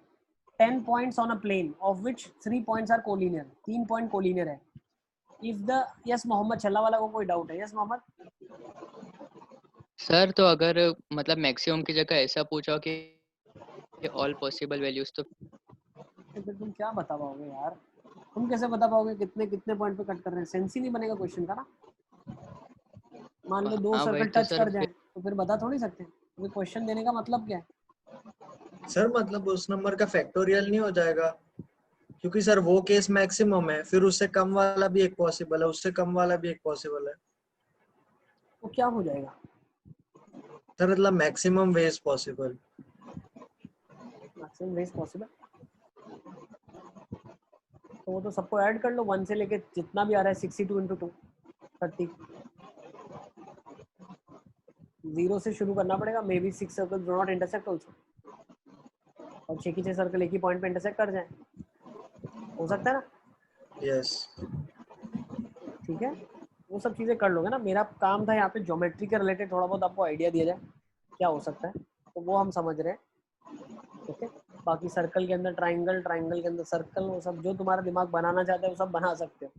10 points on a plane of which 3 points are collinear, 3 point collinear है। इफ द, यस मोहम्मद छल्ला वाला को कोई डाउट है? यस मोहम्मद। सर तो अगर मतलब मैक्सिमम की जगह ऐसा पूछा कि ऑल पॉसिबल वैल्यूज, तो फिर तुम क्या बता पाओगे यार, तुम कैसे बता पाओगे कितने कितने पॉइंट पे कट कर रहे हैं? सेंस ही नहीं बनेगा क्वेश्चन का ना। मान लो 2 हाँ सर्कल वही तो टच सर, कर जाए तो फिर बता थोड़ी सकते हैं, तो क्वेश्चन देने का मतलब क्या है? सर मतलब उस नंबर का फैक्टोरियल नहीं हो जाएगा, क्योंकि सर वो केस मैक्सिमम है, फिर उससे कम वाला भी एक पॉसिबल है, उससे कम वाला भी एक पॉसिबल है। तो क्या हो जाएगा? सर मतलब maximum ways possible. Maximum ways possible, तो वो तो सबको ऐड कर लो, 1 से लेके जितना भी आ रहा है, 62 × 2 30, 0 से शुरू करना पड़ेगा। May be 6 circle do not intersect also, और 6 की 6 सर्कल एक ही पॉइंट पे इंटरसेक्ट कर जाए, हो सकता है ना? यस ठीक है, वो सब चीजें कर लोगे ना। मेरा काम था यहाँ पे ज्योमेट्री के रिलेटेड थोड़ा बहुत आपको आइडिया दिया जाए क्या हो सकता है, तो वो हम समझ रहे हैं। ओके, बाकी सर्कल के अंदर ट्राइंगल, ट्राइंगल के अंदर सर्कल, वो सब जो तुम्हारा दिमाग बनाना चाहता है वो सब बना सकते हो,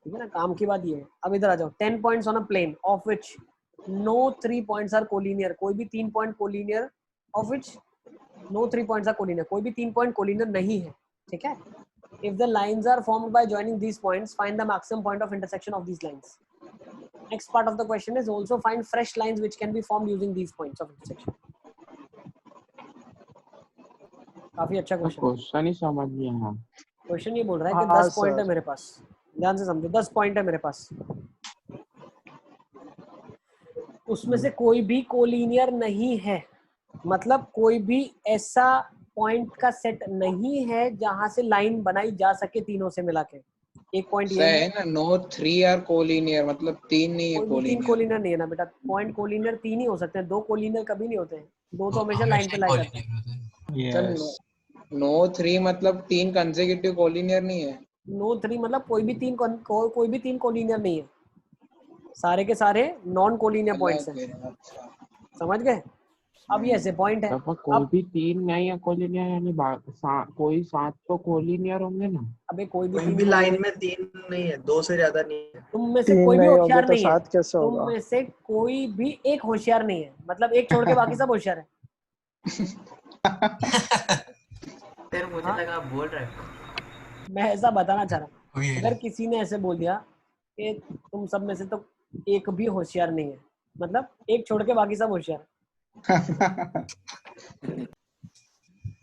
ठीक है ना। काम की बात ये है। अब इधर आ जाओ। 10 points on a plane of which no 3 points are collinear, कोई भी 3 point collinear, of which no 3 points are collinear, कोई भी 3 पॉइंट कोलिनियर नहीं है, ठीक है। If the lines are formed by joining these points, find the maximum point of intersection of these lines. Next part of the question is also find fresh lines which can be formed using these points of intersection. काफी अच्छा question. Question ही समझ नहीं आया। Question ये बोल रहा है कि हाँ 10 पॉइंट है सर। मेरे पास, ध्यान से समझो, 10 पॉइंट है मेरे पास, उसमें से कोई भी कोलिनियर नहीं है, मतलब कोई भी ऐसा पॉइंट का सेट नहीं है जहां से लाइन बनाई जा सके तीनों से मिला के। एक पॉइंट ये है ना, नो 3 आर कोलिनियर, मतलब 3 नहीं है कोई भी 3 कोलिनियर। कोलिनियर नहीं है ना बेटा, पॉइंट कोलिनियर 3 ही हो सकते हैं, 2 कोलिनियर कभी नहीं होते हैं, 2 तो हमेशा लाइन पे लाई करते हैं। सर नो 3 मतलब 3 कंसेक्यूटिव कोलिनियर नहीं है। नो 3 मतलब कोई भी 3 कोलिनियर नहीं है, सारे के सारे नॉन कोलिनियर पॉइंट्स हैं, अच्छा समझ गए? अब ये ऐसे पॉइंट है, तो कोई अब भी 3 नहीं है कोलिनियर, यानी कोई 7 तो कोलिनियर होंगे ना। अबे कोई भी कोई 3 भी लाइन में 3 नहीं है, 2 से ज्यादा नहीं है। तुम में से 3 कोई भी नहीं होगे होशियार तो नहीं है, 7 कैसे तुम होगा? में से कोई भी एक होशियार नहीं है, मतलब एक छोड़ के बाकी सब होशियार है। फिर मुझे लगा आप बोल रहे हो। मैं ऐसा बताना चाह रहा हूँ, अगर किसी ने ऐसे बोल दिया कि तुम सब में से तो एक भी होशियार नहीं है, मतलब एक छोड़ के बाकी सब होशियार,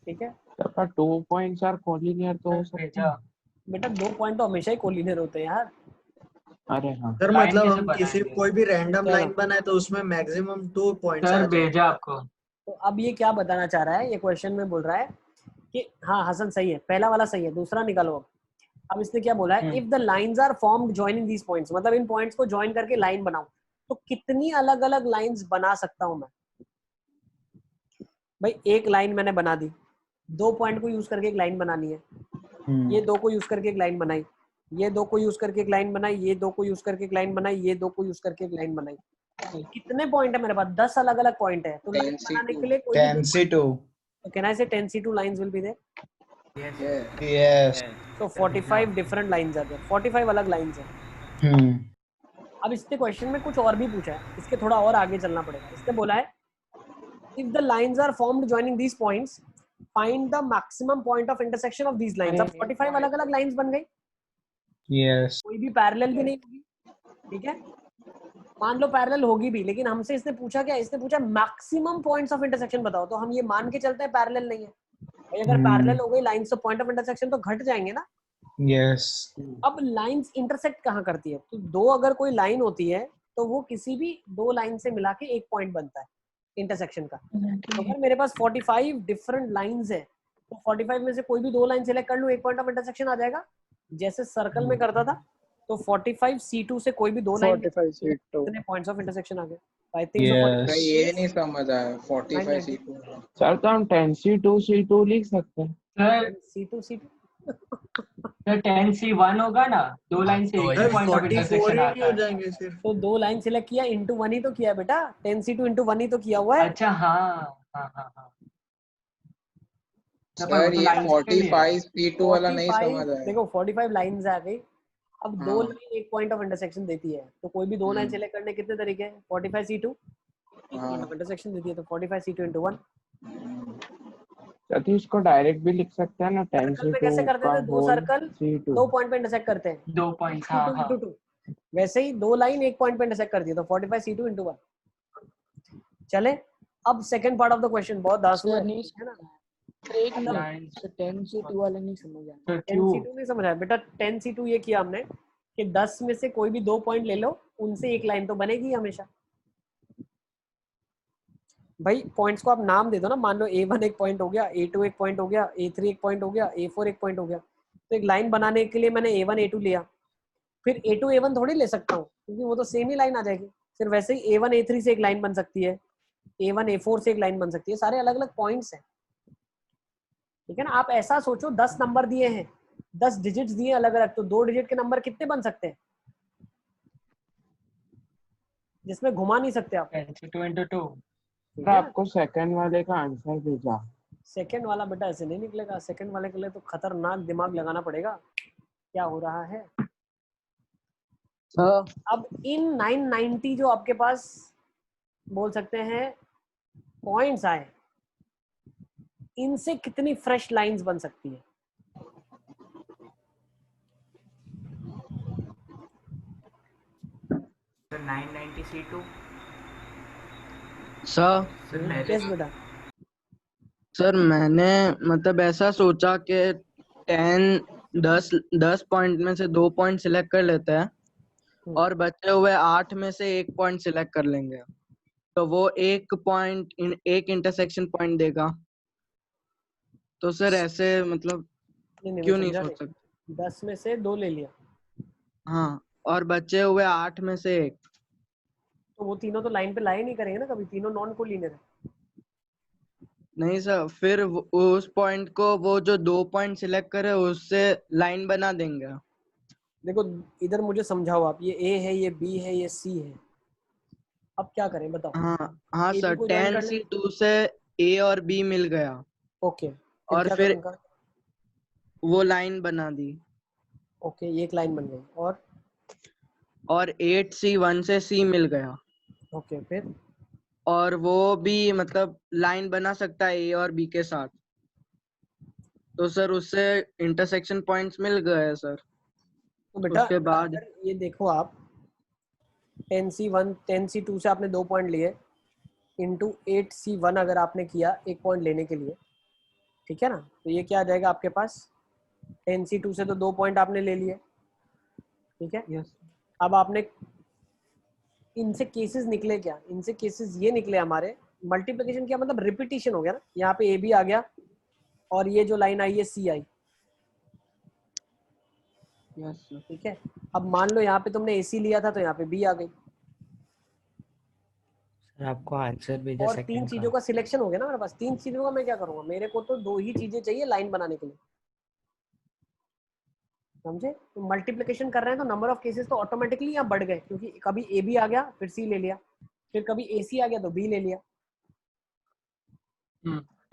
ठीक है। तो 2 पॉइंट्स आर कोलिनियर तो हो सकते हैं। बेटा 2 पॉइंट तो हमेशा ही कोलिनियर होते हैं यार। अरे हाँ सर Line मतलब कैसे हम किसी बनाएंगे? कोई भी रैंडम चलो। लाइन बनाए तो उसमें मैक्सिमम 2 पॉइंट्स आ सर जाए। भेजा आपको। तो अब ये क्या बताना चाह रहा है, ये क्वेश्चन में बोल रहा है कि हाँ हसन सही है, पहला वाला सही है, दूसरा निकालो। अब इसने क्या बोला है, if the lines are formed joining these points, मतलब इन पॉइंट्स को ज्वाइन करके लाइन बनाऊं, तो कितनी अलग अलग लाइंस बना सकता हूं मैं? भाई एक लाइन मैंने बना दी, 2 पॉइंट को यूज करके एक लाइन बनानी है, ये 2 को यूज करके एक लाइन बनाई, ये 2 को यूज करके एक लाइन बनाई, ये 2 को यूज करके एक लाइन बनाई, ये 2 को यूज करके एक लाइन बनाई। कितने पॉइंट है मेरे पास? 10 अलग अलग पॉइंट है, तो लाइन बनाने के लिए कोई भी 10C2 can I say 10C2 lines will be there, yes. so 45 different lines are there, 45 अलग लाइंस है। अब इसके क्वेश्चन में कुछ और भी पूछा है, इसके थोड़ा और आगे चलना पड़ेगा। इसने बोला है if the lines are formed joining these points find the maximum point of intersection of these lines। अब 45 अलग अलग लाइंस बन गई, यस कोई भी पैरेलल भी नहीं होगी, ठीक है। मान लो पैरेलल होगी भी, लेकिन हमसे इसने पूछा क्या, इसने पूछा मैक्सिमम पॉइंट्स ऑफ इंटरसेक्शन बताओ, तो हम ये मान के चलते हैं पैरेलल नहीं है भाई। अगर पैरेलल हो गई lines of point of intersection तो घट जाएंगे ना। यस अब लाइंस इंटरसेक्ट कहाँ करती है, तो दो अगर कोई लाइन होती है तो वो किसी भी दो लाइन से मिला के एक पॉइंट बनता है इंटरसेक्शन का। तो अगर मेरे पास 45 डिफरेंट लाइंस है तो 45 में से कोई भी दो लाइन सिलेक्ट कर लूं, एक पॉइंट ऑफ इंटरसेक्शन आ जाएगा, जैसे सर्कल में करता था। तो 45 C2 से कोई भी दो लाइन, 45 C2 कितने पॉइंट्स ऑफ इंटरसेक्शन आ गए। आई थिंक यस ये नहीं समझ आया 45 C2। सर तो हम 10C2 C2 लिख सकते हैं। Sir C2 C2 sir 10C1 होगा ना, दो लाइन से एक सर पॉइंट ऑफ 44 इंटरसेक्शन ही नहीं आता हो है। जाएंगे सिर्फ। तो दो लाइन सिलेक्ट किया, इंटू 1 ही तो किया बेटा, 10C2 इंटू 1 ही तो किया हुआ है। अच्छा हाँ हाँ हाँ हाँ। पर वो सर तो ये लाइन के लिए है। 45 C2 वाला नहीं 45 समझ आया। देखो 45 लाइंस आ गई। अब दो हाँ। लाइन एक पॉइंट ऑफ इंटरसेक्शन देती है, तो कोई भी दो लाइन सिलेक्ट करने के कितने तरीके हैं, 45 C2 पॉइंट ऑफ इंटरसेक्शन देती है, तो 45 C2 इंटू 1। सतीश को डायरेक्ट भी लिख सकते हैं ना, सर्कल में कैसे 10C2 करते का थे, दो होल सर्कल C2। दो पॉइंट पे इंटरसेक्ट करते हैं, 2 पॉइंट हाँ हाँ। 2 वैसे ही दो लाइन एक पॉइंट पे इंटरसेक्ट करती है, तो 45 C2 इंटू 1। चले अब second part of the question, बहुत दासू सर है नहीं है ना। एक मिनट, लाइन्स सर 10C2 वाला नहीं समझ आया। सर क्यों 10C2 नहीं समझ आया बेटा। 10C2 ये किया हमने कि 10 में से कोई भी दो पॉइंट ले लो, उनसे एक लाइन तो बनेगी हमेशा। भाई पॉइंट्स को आप नाम दे दो ना, मान लो A1 एक पॉइंट हो गया, A2 एक पॉइंट हो गया, A3 एक पॉइंट हो गया, A4 एक पॉइंट हो गया। तो एक लाइन बनाने के लिए मैंने A1 A2 लिया, फिर A2 A1 थोड़ी ले सकता हूँ क्योंकि वो तो सेम ही लाइन आ जाएगी। फिर वैसे ही A1 A3 से एक लाइन बन सकती है, A1 A4 से एक लाइन बन सकती है, सारे अलग अलग पॉइंट्स हैं, ठीक है ना। आप ऐसा सोचो 10 नंबर दिए हैं, 10 डिजिट्स दिए अलग अलग, तो 2 डिजिट के नंबर कितने बन सकते हैं जिसमें घुमा नहीं सकते आप, 10C2 इंटू 2। ठीक है ना। आपको सेकंड वाले का आंसर भेजा। सेकंड वाला बेटा ऐसे नहीं निकलेगा, सेकंड वाले के लिए तो खतरनाक दिमाग लगाना पड़ेगा। क्या हो रहा है अब इन 990 जो आपके पास बोल सकते हैं पॉइंट्स आए, इनसे कितनी फ्रेश लाइंस बन सकती है। तो 990 C2 सर यस बेटा। सर मैंने मतलब ऐसा सोचा कि 10 पॉइंट में से 2 पॉइंट सिलेक्ट कर लेते हैं और बचे हुए 8 में से 1 पॉइंट सिलेक्ट कर लेंगे, तो वो एक पॉइंट एक इंटरसेक्शन पॉइंट देगा। तो सर ऐसे मतलब क्यों नहीं सोच सकते। 10 में से 2 ले लिया, हाँ, और बचे हुए 8 में से 1, तो वो तीनों तो लाइन पे लाए नहीं करेंगे ना कभी, तीनों नॉन कोलिनियर है। नहीं सर, फिर उस पॉइंट को वो जो 2 पॉइंट सिलेक्ट करे उससे लाइन बना देंगे। देखो इधर मुझे समझाओ आप, ये A है, ये B है, ये C है, अब क्या करें बताओ। हाँ A, B सर, को join कर लें। 10C2 से A और B मिल गया। ओके और क्या फिर करूं उनका? वो लाइन बना दी। ओके ये एक लाइन बन गई, और 8C1 से C मिल गया। ओके फिर और वो भी मतलब लाइन बना सकता है A और B के साथ, तो सर उससे इंटरसेक्शन पॉइंट्स मिल गए सर। तो बेटा उसके बाद अगर ये देखो आप 10C1 10C2 से आपने 2 पॉइंट लिए इंटू 8C1 अगर आपने किया एक पॉइंट लेने के लिए, ठीक है ना, तो ये क्या आ जाएगा आपके पास 10C2 से तो 2 पॉइंट आपने ले लिए, ठीक है। यस। अब आपने इनसे केसेस निकले क्या, इनसे केसेस ये निकले हमारे मल्टीप्लिकेशन क्या मतलब रिपीटिशन हो गया ना, यहाँ पे A भी आ गया और ये जो लाइन आई है C आई, यस सर। ठीक है। अब मान लो यहाँ पे तुमने AC लिया था तो यहाँ पे B आ गई, सर आपको आंसर भेजा और 3 सेकंड चीजों का। का सिलेक्शन हो गया ना मेरे पास। 3 चीजों का मैं क्या करूंगा, मेरे को तो 2 ही चीजें चाहिए लाइन बनाने के लिए, समझे। तो मल्टीप्लिकेशन कर रहे हैं तो नंबर ऑफ केसेस तो ऑटोमेटिकली यहाँ बढ़ गए, क्योंकि कभी AB आ गया फिर C ले लिया, फिर कभी AC आ गया तो B ले लिया,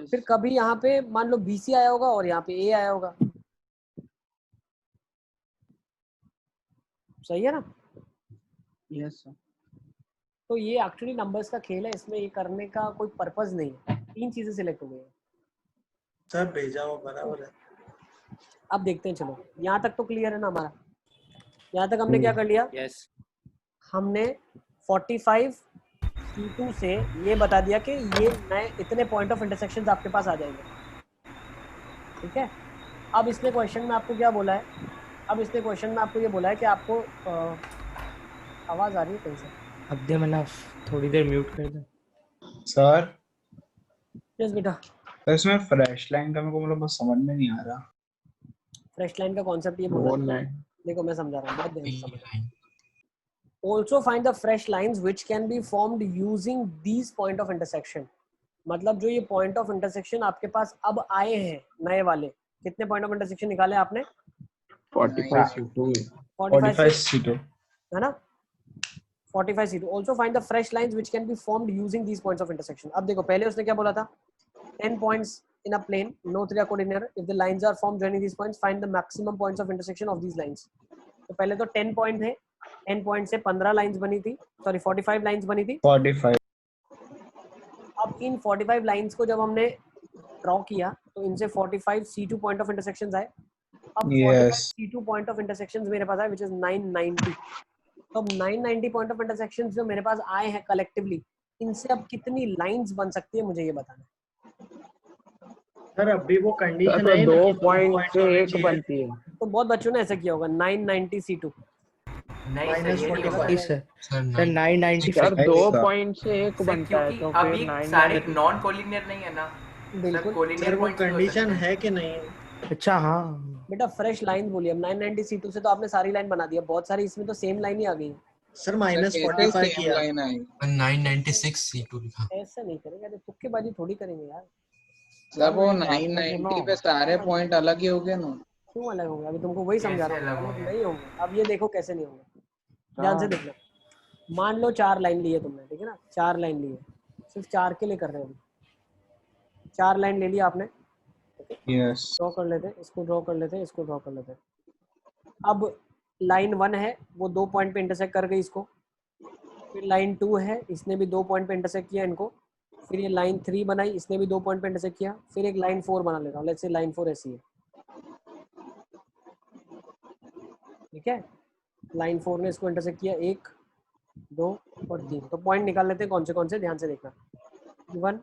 फिर कभी यहाँ पे मान लो BC आया होगा और यहाँ पे A आया होगा, सही है ना। Yes sir. तो ये एक्चुअली नंबर्स का खेल है, इसमें ये करने का कोई पर्पस नहीं है। 3 चीजें सिलेक्ट हो गई हैं। सर भेजा वो बराबर है। अब देखते हैं, चलो यहाँ तक तो क्लियर है ना हमारा। यहाँ तक हमने क्या कर लिया? यस हमने 45 C2 से ये बता दिया कि ये नए इतने पॉइंट ऑफ इंटरसेक्शन आपके पास आ जाएंगे, ठीक है। अब इसने क्वेश्चन में आपको क्या बोला है? अब इसने क्वेश्चन में आपको ये बोला है कि आपको आवाज आ रही है कहीं से? अब दे मैंने थोड़ी देर म्यूट कर दे सर। यस बेटा। तो इसमें फ्रेश लाइन का मेरे को मतलब समझ में नहीं आ रहा। फ्रेश लाइन का कॉन्सेप्ट ये बोल रहा है, देखो मैं समझा रहा हूँ, बहुत ध्यान से समझ। Also find the fresh lines which can be formed using these point of intersection। मतलब जो ये पॉइंट ऑफ इंटरसेक्शन आपके पास अब आए हैं नए वाले, कितने पॉइंट ऑफ इंटरसेक्शन निकाले आपने? 45 C2 है ना, 45 C2। Also find the fresh lines which can be formed using these points of intersection। अब देखो पहले उसने क्या बोला था? 10 points in a plane, no tricoordinate, if the lines are formed joining these points, find the maximum points of intersection of these lines। तो पहले तो 10 पॉइंट थे, 10 पॉइंट से 15 लाइंस बनी थी, सॉरी 45 लाइंस बनी थी। 45। अब इन 45 लाइंस को जब हमने ड्रॉ किया तो इनसे 45 C2 पॉइंट ऑफ इंटरसेक्शंस आए। अब 45 C2 पॉइंट ऑफ इंटरसेक्शंस मेरे पास आए विच इज 990। तो अब 990 पॉइंट ऑफ इंटरसेक्शंस जो मेरे पास आए हैं कलेक्टिवली, इनसे अब कितनी लाइंस बन सकती है मुझे ये बताना। सर अभी वो कंडीशन है 2 पॉइंट से 1 बनती है। तो बहुत बच्चों ने ऐसा किया होगा 990 C2 नहीं सर 995 सर 2 पॉइंट से 1 बनता है तो अभी फिर सारे नॉन कोलिनियर नहीं है ना बिल्कुल। सर वो कंडीशन है कि नहीं? अच्छा हाँ बेटा फ्रेश लाइन बोली। अब 990 C2 से तो आपने सारी लाइन बना दी, अब बहुत सारी इसमें तो सेम लाइन ही आ गई। सर -45 किया, 996 C2 लिखा। ऐसा नहीं करेंगे, अरे तुक्केबाजी थोड़ी करेंगे यार। सब वो 990 पे सारे पॉइंट अलग ही हो गए ना। क्यों अलग होंगे? अभी तुमको वही समझा रहा हूँ, नहीं होंगे। अब ये देखो कैसे नहीं होंगे, ध्यान से देखना। मान लो 4 लाइन लिए तुमने, ठीक है ना, 4 लाइन लिए, सिर्फ 4 के लिए कर रहे हो। 4 लाइन ले लिया आपने, ड्रॉ कर लेते, इसको ड्रॉ कर लेते, इसको ड्रॉ कर लेते। अब लाइन 1 है वो 2 पॉइंट पे इंटरसेक्ट कर गई इसको, फिर लाइन 2 है इसने भी 2 पॉइंट पे इंटरसेक्ट किया इनको, फिर ये लाइन 3 बनाई इसने भी 2 पॉइंट पे इंटरसेक्ट किया, फिर एक लाइन 4 बना लेता हूँ, लेट्स से लाइन 4 ऐसी है, ठीक है। लाइन 4 ने इसको इंटरसेक्ट किया 1 2 और 3। तो पॉइंट निकाल लेते हैं कौन से, ध्यान से देखना। P1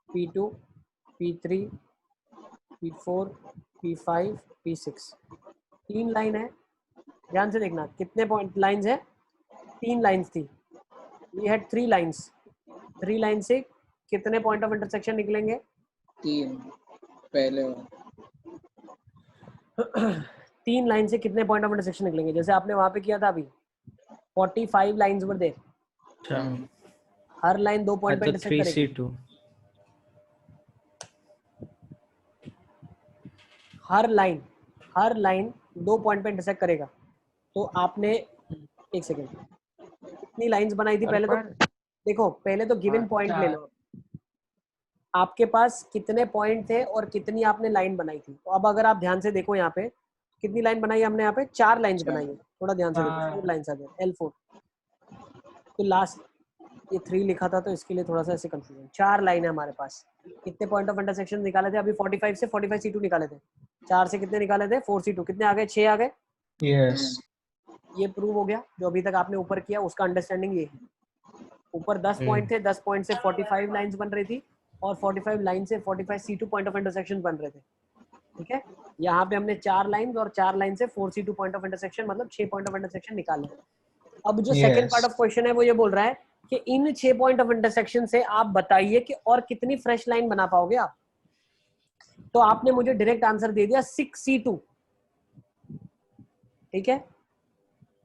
P2 P3 P4 P5 P6 3 line है, ध्यान से देखना कितने पॉइंट लाइंस है, 3 लाइंस थी, ये है 3 लाइंस। 3 लाइन से कितने पॉइंट ऑफ इंटरसेक्शन निकलेंगे? 3 पहले 3 लाइन से कितने पॉइंट ऑफ इंटरसेक्शन निकलेंगे? जैसे आपने वहां पे किया था अभी 45 लाइंस वर देयर, हर लाइन 2 पॉइंट पे इंटरसेक्ट करेगी। हर लाइन 2 पॉइंट पे इंटरसेक्ट करेगा। तो आपने एक सेकेंड कितनी लाइंस बनाई थी पहले? तो देखो पहले तो गिवन पॉइंट ले लो, आपके पास कितने पॉइंट थे और कितनी आपने लाइन बनाई थी। तो अब अगर आप ध्यान से देखो यहाँ पे कितनी लाइन बनाई हमने, यहाँ पे 4 लाइंस बनाई है, थोड़ा ध्यान से देखो 4 लाइंस आ गए L4। तो लास्ट ये 3 लिखा था तो इसके लिए थोड़ा सा ऐसे कंफ्यूजन। 4 लाइन है हमारे पास, कितने पॉइंट ऑफ इंटरसेक्शन निकाले थे? अभी 45 से 45 C2 निकाले थे, 4 से कितने निकाले थे? 4 C2, कितने आ गए? 6 आ गए। यस ये प्रूव हो गया। जो अभी तक आपने ऊपर किया उसका अंडरस्टैंडिंग ये है। ऊपर 10 पॉइंट थे, 10 पॉइंट से 45 लाइंस बन रही थी और 45 लाइन से 45 C2 पॉइंट ऑफ इंटरसेक्शन बन रहे थे, ठीक है। यहाँ पे हमने 4 लाइंस और 4 लाइन से 4 C2 पॉइंट ऑफ इंटरसेक्शन मतलब 6 पॉइंट ऑफ इंटरसेक्शन निकाले। अब जो सेकंड पार्ट ऑफ क्वेश्चन है वो ये बोल रहा है कि इन 6 पॉइंट ऑफ इंटरसेक्शन से आप बताइए कि और कितनी फ्रेश लाइन बना पाओगे आप। तो आपने मुझे डायरेक्ट आंसर दे दिया 6 C2, ठीक है।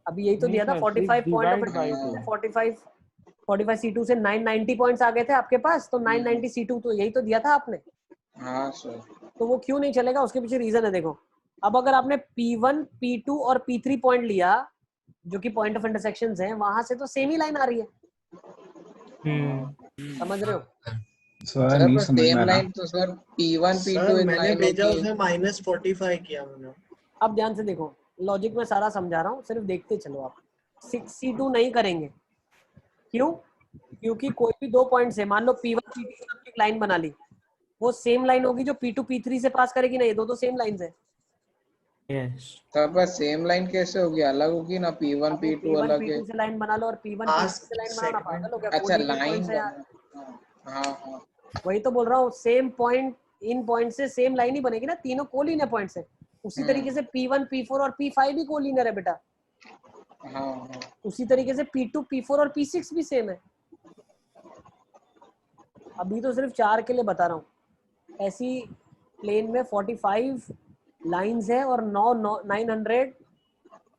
अभी यही तो दिया था 45 पॉइंट ऑफ 45 C2 से 990 पॉइंट्स आ गए थे आपके पास, तो 990 C2 तो यही तो दिया था आपने। हाँ सर। तो वो क्यों नहीं चलेगा, उसके पीछे रीजन है। देखो अब अगर आपने P1 P2 और P3 पॉइंट लिया जो कि पॉइंट ऑफ इंटरसेक्शंस हैं, वहां से तो सेम ही लाइन आ रही है, समझ रहे हो? सर पर सेम लाइन तो सर P1 P2 एक मैंने लाइन भेजा होती है। उसमें -45 किया मैंने। अब ध्यान से देखो, लॉजिक में सारा समझा रहा हूँ, सिर्फ देखते चलो आप। 6 C2 नहीं करेंगे, क्यों? क्योंकि कोई भी 2 पॉइंट से, मान लो P1 P2 की लाइन बना ली, वो सेम लाइन होगी जो P2 P3 से पास करेगी ना, ये दो तो सेम लाइंस है। यस तब बस सेम लाइन कैसे होगी, अलग होगी ना, P1 P2 P1 अलग है। P2 से लाइन बना लो और P1 P2 से लाइन बनाना, पागल हो गया? अच्छा कोलिनियर लाइन पॉइंट्स है यार। बना, हाँ हाँ वही तो बोल रहा हूँ, सेम पॉइंट इन पॉइंट से सेम लाइन ही बनेगी ना, तीनों कोलिनियर पॉइंट्स है। उसी तरीके से P1 P4 और P5 भी कोलिनियर है बेटा। हाँ उसी तरीके से P2 P4 और P6 भी सेम है। अभी तो सिर्फ 4 के लिए बता रहा हूँ। ऐसी प्लेन में 45 लाइंस है और 900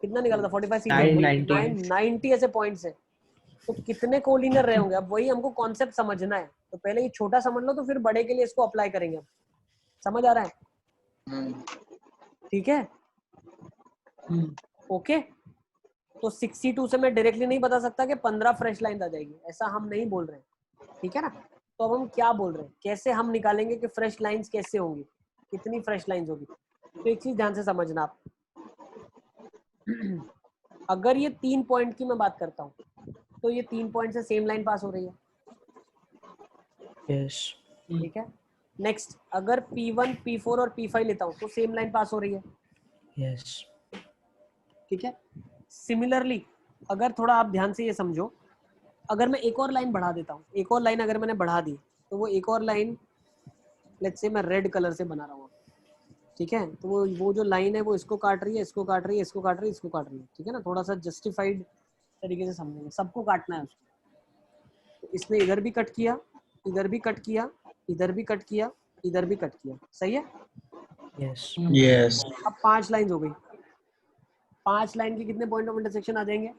कितना निकाला था? 45 सीट है, 990 ऐसे पॉइंट्स है। तो कितने कोलिनियर रहे होंगे? अब वही हमको कॉन्सेप्ट समझना है। तो पहले ये छोटा समझ लो, तो फिर बड़े के लिए इसको अप्लाई करेंगे। अब समझ आ रहा है? ठीक है, ओके। तो 62 से मैं डायरेक्टली नहीं बता सकता कि 15 फ्रेश लाइन आ जाएगी, ऐसा हम नहीं बोल रहे हैं, ठीक है ना। तो अब हम क्या बोल रहे हैं, कैसे हम निकालेंगे कि फ्रेश लाइंस कैसे होंगी, कितनी फ्रेश लाइंस होगी। तो एक चीज ध्यान से समझना आप, अगर ये 3 पॉइंट की मैं बात करता हूँ तो ये 3 पॉइंट से सेम लाइन पास हो रही है, यस ठीक है। नेक्स्ट, अगर P1 P4 और P5 लेता हूँ तो सेम लाइन पास हो रही है, यस ठीक है। सिमिलरली अगर थोड़ा आप ध्यान से ये समझो, अगर मैं एक और लाइन बढ़ा देता हूँ, एक और लाइन अगर मैंने बढ़ा दी, तो वो एक और लाइन लेट्स से मैं रेड कलर से बना रहा हूँ, ठीक है। तो वो जो लाइन है वो इसको काट रही है, इसको काट रही है, इसको काट रही है, इसको काट रही है, ठीक है ना। थोड़ा सा जस्टिफाइड तरीके से समझेंगे, सबको काटना है उसको। तो इसने इधर भी कट किया, इधर भी कट किया, इधर भी कट किया, इधर भी कट किया, सही है। यस यस अब 5 लाइन हो गई। 5 लाइन के कितने पॉइंट ऑफ इंटरसेक्शन आ जाएंगे?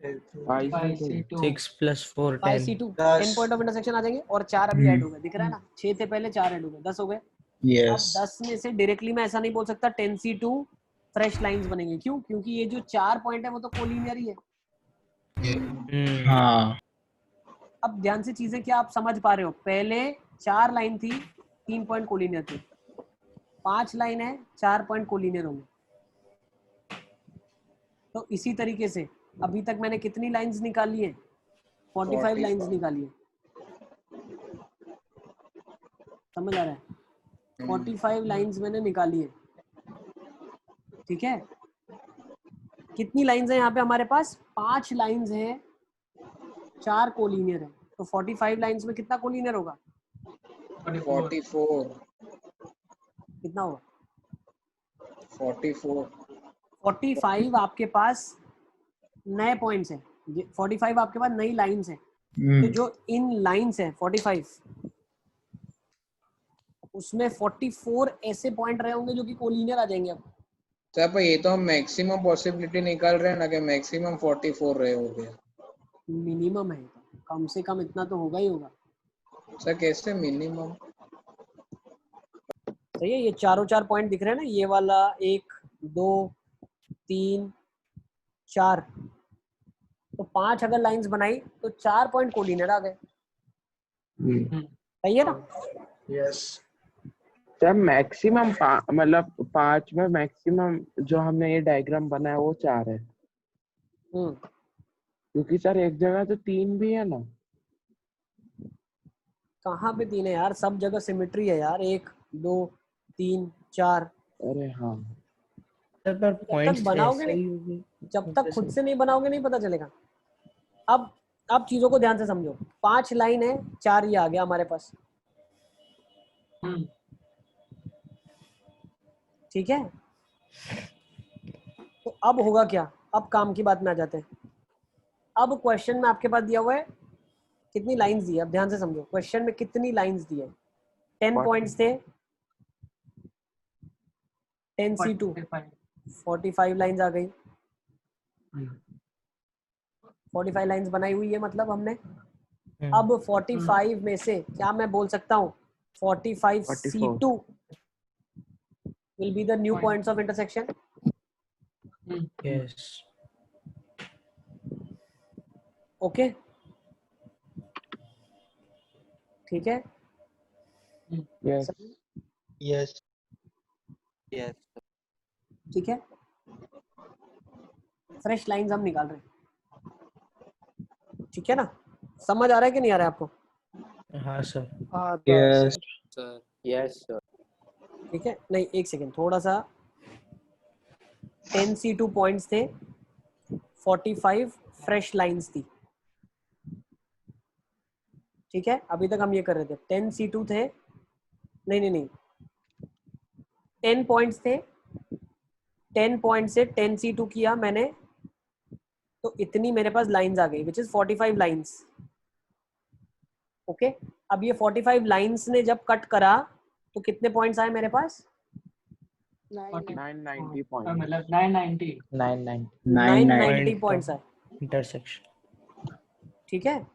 6 + 4 10 5C2 10 पॉइंट ऑफ इंटरसेक्शन आ जाएंगे, और 4 अभी ऐड हो गए, दिख रहा है ना। 6 थे पहले, 4 ऐड हो गए, 10 हो गए। अब 10 में से डायरेक्टली मैं ऐसा नहीं बोल सकता 10C2 फ्रेश लाइंस बनेंगे, क्यों? क्योंकि ये जो 4 पॉइंट है वो तो कोलिनियर ही है। हाँ अब ध्यान से चीजें क्या आप समझ पा रहे हो? पहले 4 लाइन थी, 3 पॉइंट कोलिनियर थे। 5 लाइन है, 4 पॉइंट कोलिनियर होंगे। तो इसी तरीके से अभी तक मैंने कितनी लाइंस निकाली है? 45 लाइंस निकाली है, समझ आ रहा है? 45 लाइंस मैंने निकाली है, ठीक है। कितनी लाइंस है यहाँ पे हमारे पास? 5 लाइंस है, 4 कोलिनियर है। तो 45 लाइंस में कितना कोलिनियर होगा? 44 कितना होगा? 44 45 आपके पास नए पॉइंट्स हैं, 45 आपके पास नई लाइंस हैं। तो जो इन लाइंस है 45, उसमें 44 ऐसे पॉइंट रहे होंगे जो कि कोलिनियर आ जाएंगे। अब सर पर ये तो हम मैक्सिमम पॉसिबिलिटी निकाल रहे हैं ना, कि मैक्सिमम 44 रहे हो गया। मिनिमम है, कम से कम इतना तो होगा ही होगा। सर कैसे मिनिमम? सही है, ये चारों 4 पॉइंट दिख रहे हैं ना, ये वाला 1 2 3 4, तो 5 अगर लाइंस बनाई तो 4 पॉइंट कोलिनियर आ गए, सही है ना। यस सर मैक्सिमम मतलब 5 में मैक्सिमम जो हमने ये डायग्राम बनाया वो 4 है, क्योंकि सर एक जगह तो 3 भी है ना। कहाँ पे 3 है यार? सब जगह सिमेट्री है यार, 1 2 3 4। अरे हाँ, सर पर जब पॉइंट्स तक तो बनाओगे ऐसे ही नहीं, होंगे जब तक खुद से नहीं बनाओगे नहीं पता चलेगा। अब चीजों को ध्यान से समझो। 5 लाइन है, 4 ये आ गया हमारे पास, ठीक है। तो अब होगा क्या? अब काम की बात में आ जाते हैं। अब क्वेश्चन में आपके पास दिया हुआ है कितनी लाइंस दी है, अब ध्यान से समझो। क्वेश्चन में कितनी लाइंस दी है? 10 पॉइंट्स थे, 10C2 45 लाइंस आ गई। 45 लाइंस बनाई हुई है, मतलब हमने। अब 45 में से क्या मैं बोल सकता हूँ 45C2 will be the new points of intersection? Yes okay, ठीक है। यस यस यस ठीक है, फ्रेश लाइंस हम निकाल रहे हैं, ठीक है ना। समझ आ रहा है कि नहीं आ रहा है आपको? हाँ sir yes sir yes sir ठीक है। नहीं, एक सेकेंड, थोड़ा सा 10 C2 पॉइंट्स थे, 45 फ्रेश लाइंस थी। ठीक है, अभी तक हम ये कर रहे थे। 10 C2 थे, नहीं 10 पॉइंट्स थे, 10 पॉइंट से 10 C2 किया मैंने, तो इतनी मेरे पास लाइंस आ गई, विच इज 45 लाइंस। ओके, अब ये 45 लाइंस ने जब कट करा तो कितने पॉइंट्स आए मेरे पास? 990 पॉइंट, मतलब 990 990 पॉइंट्स आए इंटरसेक्शन। ठीक है,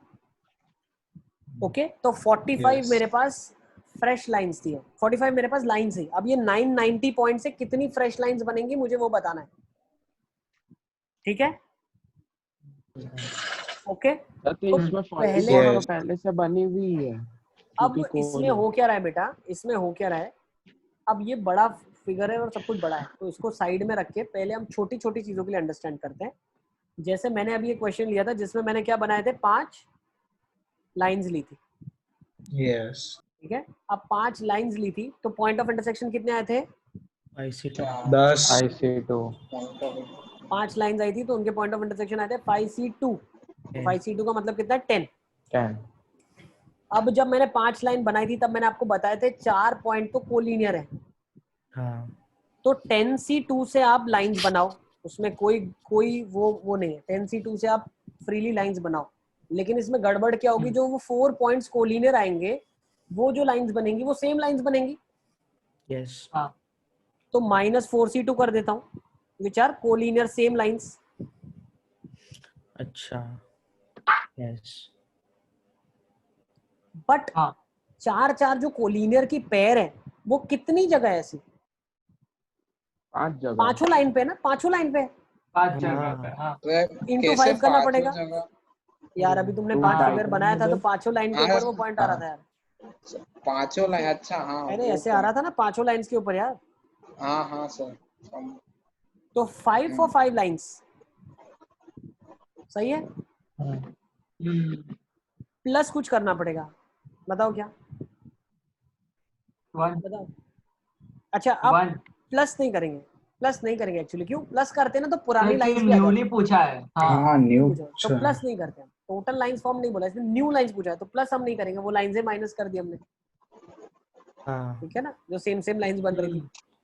ओके। तो 45 मेरे पास फ्रेश लाइंस थी, 45 मेरे पास लाइंस है। अब ये 990 पॉइंट से कितनी फ्रेश लाइंस बनेंगी मुझे वो बताना है। ठीक है, ओके। तो इसमें 44 तो पहले से बनी हुई है। अब इसमें हो क्या रहा है बेटा, इसमें हो क्या रहा है, अब ये बड़ा फिगर है और सब कुछ बड़ा है, तो इसको साइड में रख के पहले हम छोटी छोटी चीजों के लिए अंडरस्टैंड करते हैं। जैसे मैंने अभी एक क्वेश्चन लिया था जिसमें मैंने क्या बनाए थे, 5 लाइंस ली थी। यस, ठीक है, अब 5 लाइंस ली थी तो पॉइंट ऑफ इंटरसेक्शन कितने आए थे? 10। 5 लाइंस आई थी तो उनके पॉइंट ऑफ इंटरसेक्शन आए थे 5C2। तो 5C2 का मतलब कितना है? 10। अब जब मैंने 5 लाइन बनाई थी तब मैंने आपको बताए थे 4 पॉइंट तो कोलिनियर है। हाँ। तो 10C2 से आप लाइंस बनाओ, उसमें कोई वो नहीं है। 10C2 से आप फ्रीली लाइंस बनाओ, लेकिन इसमें गड़बड़ क्या होगी, जो वो 4 पॉइंट्स कोलिनियर आएंगे वो जो लाइंस बनेंगी वो सेम लाइंस बनेंगी। यस। तो -4C2 कर देता हूँ, which are collinear same lines. अच्छा, यस। बट 4 जो कोलिनियर की पेयर है वो कितनी जगह है ऐसी? 5 जगह, पांचों लाइन पे ना, पांचों लाइन पे 5 जगह पे। हाँ, इंटू 5 करना पड़ेगा यार। अभी तुमने 5 फिगर बनाया था तो पांचों लाइन के ऊपर वो पॉइंट आ रहा था यार। पांचों लाइन, अच्छा हाँ, अरे ऐसे आ रहा था ना पांचों लाइंस के ऊपर यार। हाँ सर। तो 5 for 5 लाइंस, सही है। प्लस कुछ करना पड़ेगा, बताओ क्या? 1 बताओ। अच्छा, अब प्लस नहीं करेंगे एक्चुअली। क्यों? प्लस करते ना तो पुरानी लाइंस भी आ न्यूली पूछा है। हाँ न्यू तो प्लस नहीं करते हम, टोटल लाइंस फॉर्म नहीं बोला, इसमें न्यू लाइंस पूछा है तो प्लस हम नहीं करेंगे, वो लाइन से माइनस कर दी हमने। ठीक है ना, जो सेम लाइंस बन रही थी,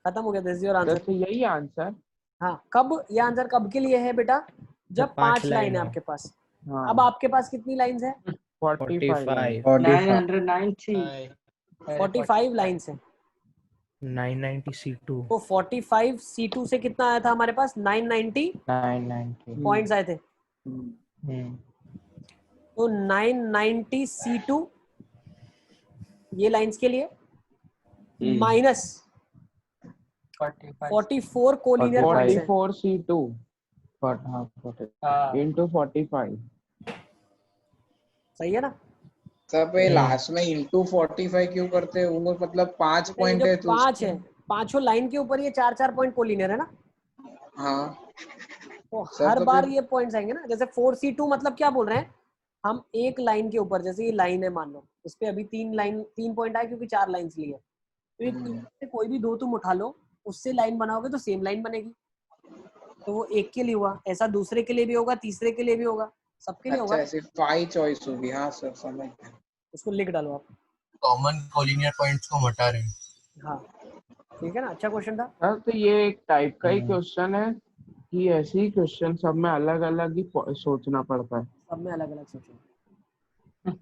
खत्म हो गया। This is your answer. तो यही आंसर। हाँ, कब ये आंसर कब के लिए है बेटा? जब 5 लाइन है आपके पास। अब आपके पास कितनी लाइंस है? 45 लाइंस है। 990 C2। तो 45 C2 से कितना आया था हमारे पास? 990 पॉइंट्स आए थे। तो 990 C2 ये लाइंस के लिए माइनस 44 कोलिनियर पॉइंट्स है। 44 C2 into 45। सही है ना? सब लास्ट में into 45 क्यों करते हैं? वो मतलब 5 पॉइंट है तो 5 है, पांचों लाइन के ऊपर ये 4 पॉइंट कोलिनियर है ना। हाँ, तो हर बार ये पॉइंट्स आएंगे ना। जैसे 4C2 मतलब क्या बोल रहे हैं हम, एक लाइन के ऊपर, जैसे ये लाइन है मान लो, इस पे अभी 3 पॉइंट आए क्योंकि 4 लाइंस ली है। तो ये 3 से कोई भी 2 तुम उठा लो, उससे लाइन बनाओगे तो सेम लाइन बनेगी। तो वो एक के लिए हुआ, ऐसा दूसरे के लिए भी होगा, तीसरे के लिए भी होगा, सबके लिए होगा। ऐसे 5 चॉइस होगी। हाँ सर, समझ गया। उसको लिख डालो आप। कॉमन कोलिनियर पॉइंट्स को हटा रहे हैं। हाँ ठीक है ना, अच्छा क्वेश्चन था। सर तो ये एक टाइप का ही क्वेश्चन है कि ऐसे ही क्वेश्चन सब में अलग अलग ही सोचना पड़ता है। सब में अलग अलग सोचना।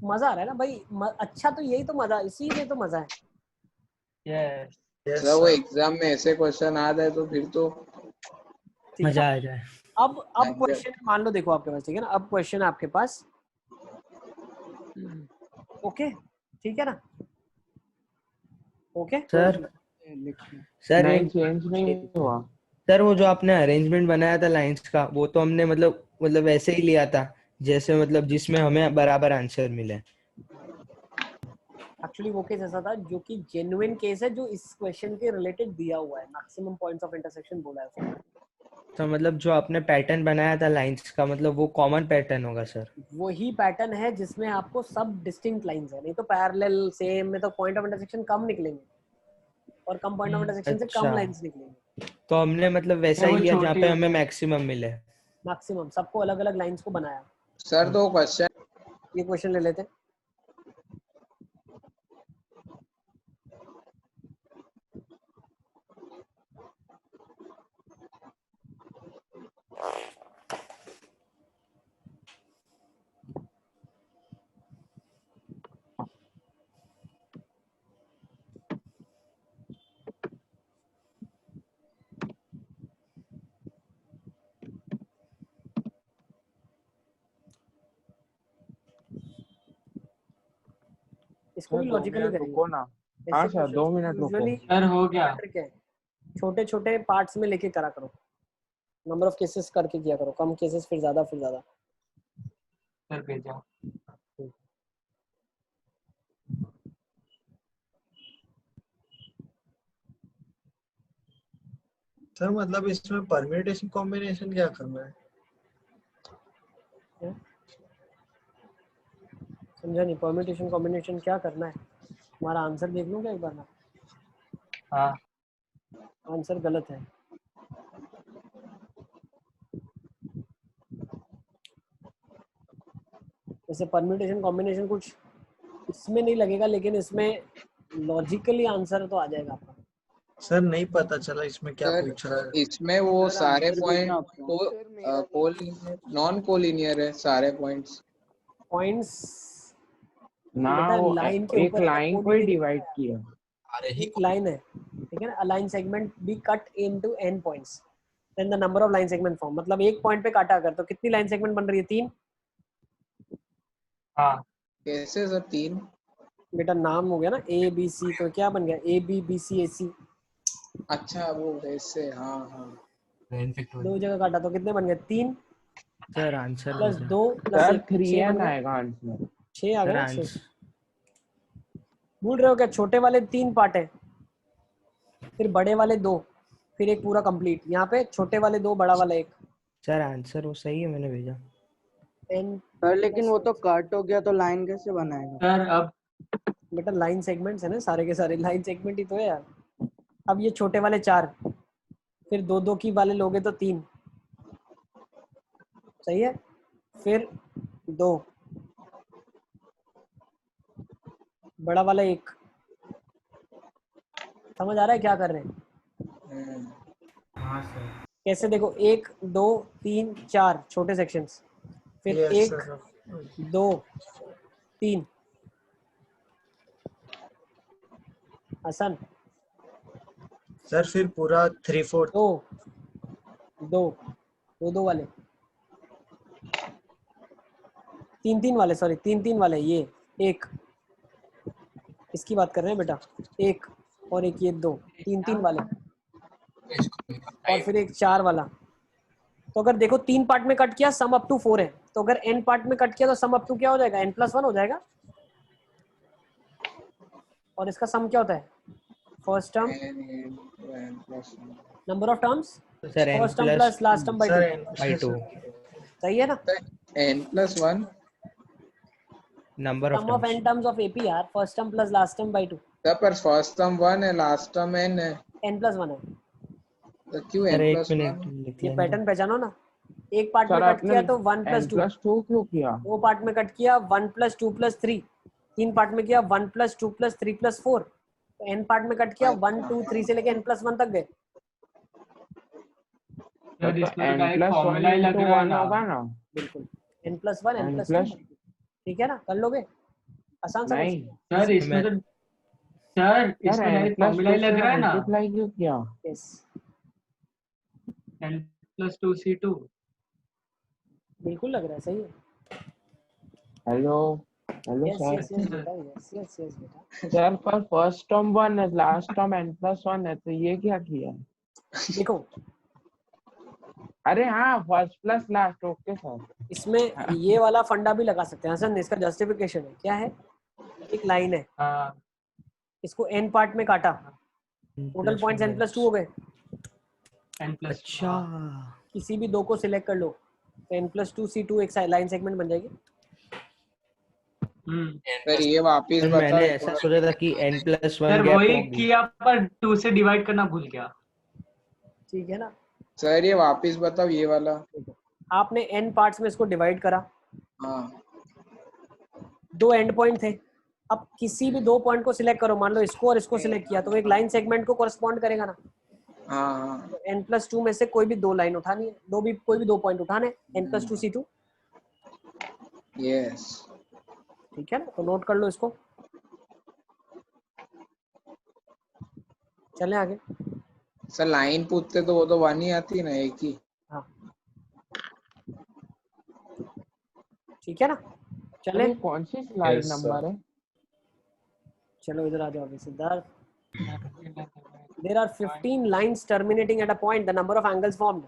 मजा आ रहा है ना भाई। अच्छा तो यही तो मजा, इसी में तो मजा है। सर वो एग्जाम में ऐसे क्वेश्चन आ जाए तो फिर तो मजा आ जाए। अब क्वेश्चन मान लो, देखो आपके पास, ठीक है ना, अब क्वेश्चन आपके पास, ओके ठीक है ना, ओके सर नहीं चेंज नहीं हुआ सर। वो जो आपने अरेंजमेंट बनाया था लाइंस का, वो तो हमने मतलब वैसे ही लिया था जैसे मतलब जिसमें हमें बराबर आंसर मिले। एक्चुअली वो केस ऐसा था जो कि जेन्युइन केस है, जो इस क्वेश्चन के रिलेटेड दिया हुआ है, मैक्सिमम पॉइंट्स ऑफ इंटरसेक्शन बोला है उसने। तो मतलब जो आपने पैटर्न बनाया था लाइंस का, मतलब वो कॉमन पैटर्न होगा सर? वही पैटर्न है जिसमें आपको सब डिस्टिंक्ट लाइंस है, नहीं तो पैरेलल सेम में तो पॉइंट ऑफ इंटरसेक्शन कम निकलेंगे। और कम पॉइंट ऑफ इंटरसेक्शन से कम अच्छा लाइंस निकलेंगी। तो हमने मतलब वैसा ही वो लिया जहाँ छोटी पे हो हमें गई। मैक्सिमम मिले। मैक्सिमम सबको अलग अलग लाइंस को बनाया। Sir 2 question. ये क्वेश्चन ले लेते हैं। इसको भी 2 लॉजिकली मिनट रुको ना। हाँ सर 2 मिनट रुको। यूजुअली सर हो गया। ट्रिक है, छोटे छोटे पार्ट्स में लेके करा करो, नंबर ऑफ केसेस करके किया करो, कम केसेस फिर ज्यादा फिर ज्यादा। सर भेजा। सर मतलब इसमें परम्यूटेशन कॉम्बिनेशन क्या करना है? समझा नहीं, परम्यूटेशन कॉम्बिनेशन क्या करना है? हमारा आंसर देख लो क्या एक बार ना। हाँ आंसर गलत है। जैसे परम्यूटेशन कॉम्बिनेशन कुछ इसमें नहीं लगेगा, लेकिन इसमें लॉजिकली आंसर तो आ जाएगा आपका। सर नहीं पता चला इसमें क्या सर पूछ रहा है। इसमें वो सर सारे आंसर पॉइंट भेजना आपको। को कोलिनियर नॉन कोलिनियर है सारे पॉइंट्स। पॉइंट्स ना बेटा वो लाइन के एक ऊपर है ना, लाइन को ही कोलिनियर डिवाइड किया। एक लाइन है, ठीक है ना। A line segment be cut into n points, then the number of line segment form. मतलब एक पॉइंट पे काटा अगर तो कितनी लाइन सेगमेंट बन रही है? 3। हाँ कैसे सर 3? बेटा नाम हो गया ना ए बी सी, तो क्या बन गया? ए बी बी सी ए सी। अच्छा वो ऐसे। हाँ हाँ 2 जगह काटा तो कितने बन गए? 3 सर आंसर प्लस भेजा। 2 प्लस सर 1 6 3n बन गए। आएगा आंसर। 6 आ सर गए। 6 आंसर भूल रहे हो क्या? छोटे वाले 3 पार्ट है, फिर बड़े वाले 2, फिर एक पूरा कंप्लीट। यहाँ पे छोटे वाले 2, बड़ा वाला 1। सर आंसर वो सही है, मैंने भेजा। n सर लेकिन वो तो कट हो गया तो लाइन कैसे बनाएगा? सर अब बेटा लाइन सेगमेंट्स है ना, सारे के सारे लाइन सेगमेंट ही तो है यार। अब ये छोटे वाले 4, फिर 2 की वाले लोगे तो 3, सही है। फिर 2, बड़ा वाला 1। समझ आ रहा है क्या कर रहे हैं? हाँ सर कैसे देखो, 1 2 3 4 छोटे सेक्शंस, फिर यस 1 सर। 2 3। आसान। सर फिर पूरा 3/4। 2 वाले 3 वाले, सॉरी 3 वाले। ये 1 इसकी बात कर रहे हैं बेटा, 1 और एक ये 2, 3 वाले, और फिर एक 4 वाला। तो अगर देखो 3 पार्ट में कट किया, सम अप टू 4 है, तो अगर n पार्ट में कट किया तो सम अप टू क्या हो जाएगा? n+1 हो जाएगा। और इसका सम क्या होता है? First term number of terms, sir n first term plus last term by 2। by 2 सही है ना? n+1 number of sum of n terms of AP यार, first term plus last term by 2। Sir पर फर्स्ट टर्म 1 है last term n है। n+1 है। तो क्यों सर एक n+1? मिनट लिख ये लेंगे। पैटर्न पहचानो ना। एक पार्ट में सर कट आपने किया तो 1+2, n+2 क्यों किया? 2 पार्ट में कट किया 1+2+3, 3 पार्ट में किया 1+2+3+4, तो n पार्ट में कट किया 1 2 3 से लेके n+1 तक गए। सर तो इसमें तो n+1 डायरेक्ट फॉर्मूला ही लग into रहा है 1 ना। होगा ना? बिल्कुल n+1 n+, n+2, ठीक है ना? कर लोगे, आसान सा नहीं सर इसमें तो सर सर इसमें डायरेक्ट फॉर्मूला ही n+2 लग से रहा है ना। मल्टीप्लाई क्यों किया? यस n+2c2 बिल्कुल लग रहा है, सही है। Hello hello yes sir. Yes yes बेटा, यस यस यस बेटा। सर पर फर्स्ट टर्म 1 है, लास्ट टर्म n+1 है, तो ये क्या किया? देखो अरे हाँ first plus last, okay sir. इसमें ये वाला फंडा भी लगा सकते हैं हसन, इसका जस्टिफिकेशन है। क्या है? एक लाइन है, हाँ इसको n पार्ट में काटा, टोटल पॉइंट्स n+2 हो गए। अच्छा किसी भी 2 को सिलेक्ट कर लो तो n+2c2 एक लाइन सेगमेंट बन जाएगी। सर ये वापिस सर बताओ मैंने एक ऐसा बार। सोचा था कि n+1 सर गैप वही होगी। किया पर 2 से डिवाइड करना भूल गया। ठीक है ना, सर ये वापिस बताओ ये वाला। आपने n पार्ट्स में इसको डिवाइड करा, हाँ 2 एंड पॉइंट थे। अब किसी भी 2 पॉइंट को सिलेक्ट करो, मान लो इसको और इसको सिलेक्ट किया, तो वो एक लाइन सेगमेंट को कॉरेस्पॉन्ड करेगा ना। हाँ तो n+2 में से कोई भी 2 लाइन उठानी है, कोई भी 2 पॉइंट उठाने, n+2 C2। यस। ठीक है ना, तो नोट कर लो इसको। चलें आगे। सर लाइन पूछते तो वो तो 1 ही आती है ना, एक ही। हाँ ठीक है ना, चले। ये कौन सी स्लाइड नंबर है? चलो इधर आ जाओ अभी Siddharth. There are 15 lines terminating at a point. The number of angles formed.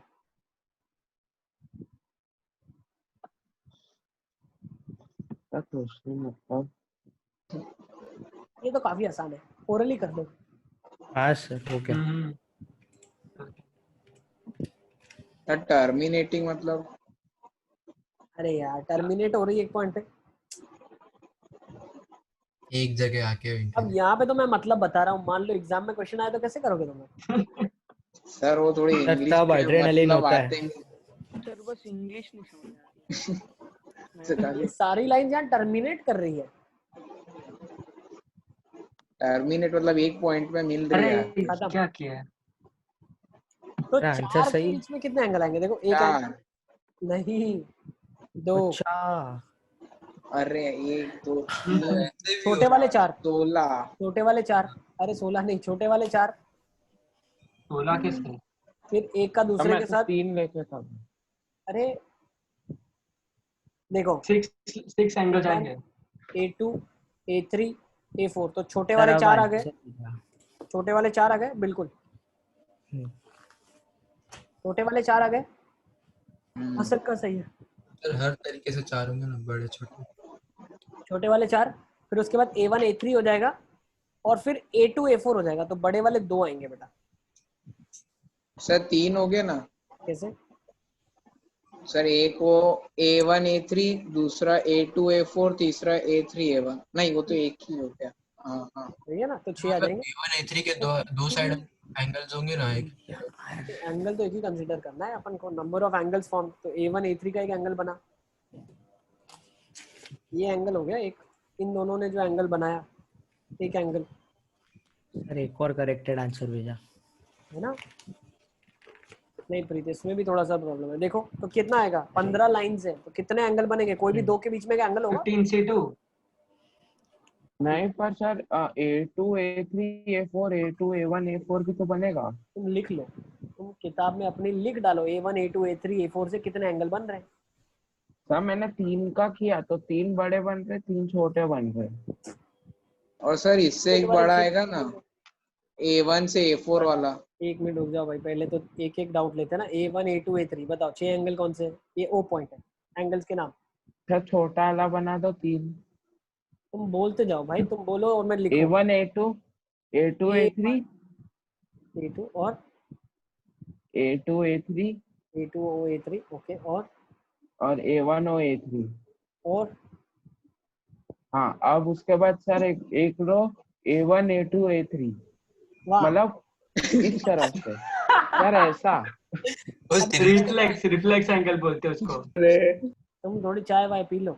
ये तो काफी आसान है, ओरली कर दो। हाँ सर हो गया। सर टर्मिनेटिंग मतलब? अरे यार टर्मिनेट हो रही है एक पॉइंट पे, एक जगह आके। अब यहाँ पे तो मैं मतलब बता रहा हूँ, मान लो एग्जाम में क्वेश्चन आया तो कैसे करोगे तुम? सर वो थोड़ी इंग्लिश तब एड्रेनलिन मतलब होता आते है। नहीं। सर बस इंग्लिश नहीं समझ आ ये सारी लाइन यहाँ टर्मिनेट कर रही है। टर्मिनेट मतलब एक पॉइंट में मिल रही है। खत्म। क्या किया है? तो आंसर 4 के सही। बीच में कितने एंगल आएंगे? देखो एक 4। एंगल नहीं, 2। अच्छा अरे 1 2 3 छोटे वाले 4, 16। छोटे वाले 4, अरे 16 नहीं, छोटे वाले 4, 16 किससे? फिर एक का दूसरे के साथ। 3 लेके था। अरे देखो 6 एंगल जाएंगे। A2 A3 A4, तो छोटे वाले 4 आ गए, छोटे वाले 4 आ गए, बिल्कुल छोटे वाले 4 आ गए। असर का सही है सर हर तरीके से 4 होंगे ना, बड़े छोटे। छोटे वाले 4, फिर उसके बाद A1 A3 हो जाएगा, और फिर A2 A4 हो जाएगा, तो बड़े वाले 2 आएंगे बेटा। सर 3 हो गए ना? कैसे? सर एक वो A1 A3, दूसरा A2 A4, तीसरा A3 A1। नहीं वो तो एक ही हो गया। हाँ हाँ सही है ना, तो 6 आ जाएंगे। A1 A3 के दो साइड एंगल्स होंगे ना, एक एंगल तो एक ही कंसीडर करना है अपन को, नंबर ऑफ एंगल्स फॉर्म। तो A1 A3 का एक एंगल बना, ये एंगल हो गया एक, इन दोनों ने जो एंगल बनाया एक एंगल, सर एक और करेक्टेड आंसर भेजा है ना। नहीं प्रीत, इसमें भी थोड़ा सा प्रॉब्लम है। देखो तो कितना आएगा, 15 लाइंस है, तो कितने एंगल बनेंगे? कोई भी 2 के बीच में का एंगल होगा। 15 C2। नहीं पर sir A2 A3 A4 A2 A1 A4 भी तो बनेगा। तुम लिख लो, तुम किताब में अपनी लिख डालो A1 A2 A3 A4 से कितने एंगल बन रहे हैं। सर मैंने 3 का किया तो 3 बड़े बन रहे, 3 छोटे बन रहे। और सर इससे एक बड़ा आएगा ना, A1 से A4 वाला। एक मिनट रुक जाओ भाई, पहले तो एक एक डाउट लेते हैं ना। A1 A2 A3 बताओ 6 एंगल कौन से हैं? ये O पॉइंट है, एंगल्स के नाम। सर छोटा वाला बना दो 3। तुम बोलते जाओ भाई, तुम बोलो और मैं लिखूं। A1 A2 A2 A3 A2 और A2 A3 A2 A3, okay, और A1 A3। और हाँ अब उसके बाद सर एक रो A1 A2 A3, मतलब इस तरफ से सर ऐसा। रिफ्लेक्स एंगल बोलते हैं उसको। तुम थोड़ी चाय वाय पी लो।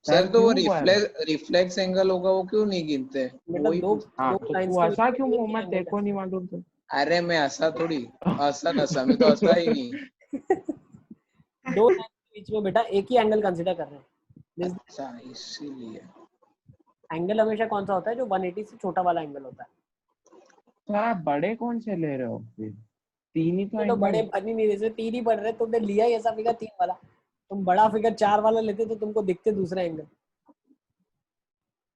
सर तो वो रिफ्लेक्स एंगल होगा, वो क्यों नहीं गिनते? वही दो लाइंस के ऐसा क्यों मुंह में, देखो नहीं मालूम तो। अरे मैं ऐसा थोड़ी, ऐसा नशा में तो ऐसा ही नहीं। 2 लाइन के बीच में बेटा एक ही एंगल कंसीडर कर रहे हैं। अच्छा इसीलिए एंगल हमेशा कौन सा होता है? जो 180 से छोटा वाला एंगल होता है। सर आप बड़े कौन से ले रहे हो फिर? 3 ही तो तो बड़े एंगल। बन ही नहीं रहे, 3 ही पड़ रहे। तुमने लिया ही ऐसा फिगर 3 वाला, तुम बड़ा फिगर 4 वाला लेते तो तुमको दिखते दूसरा एंगल।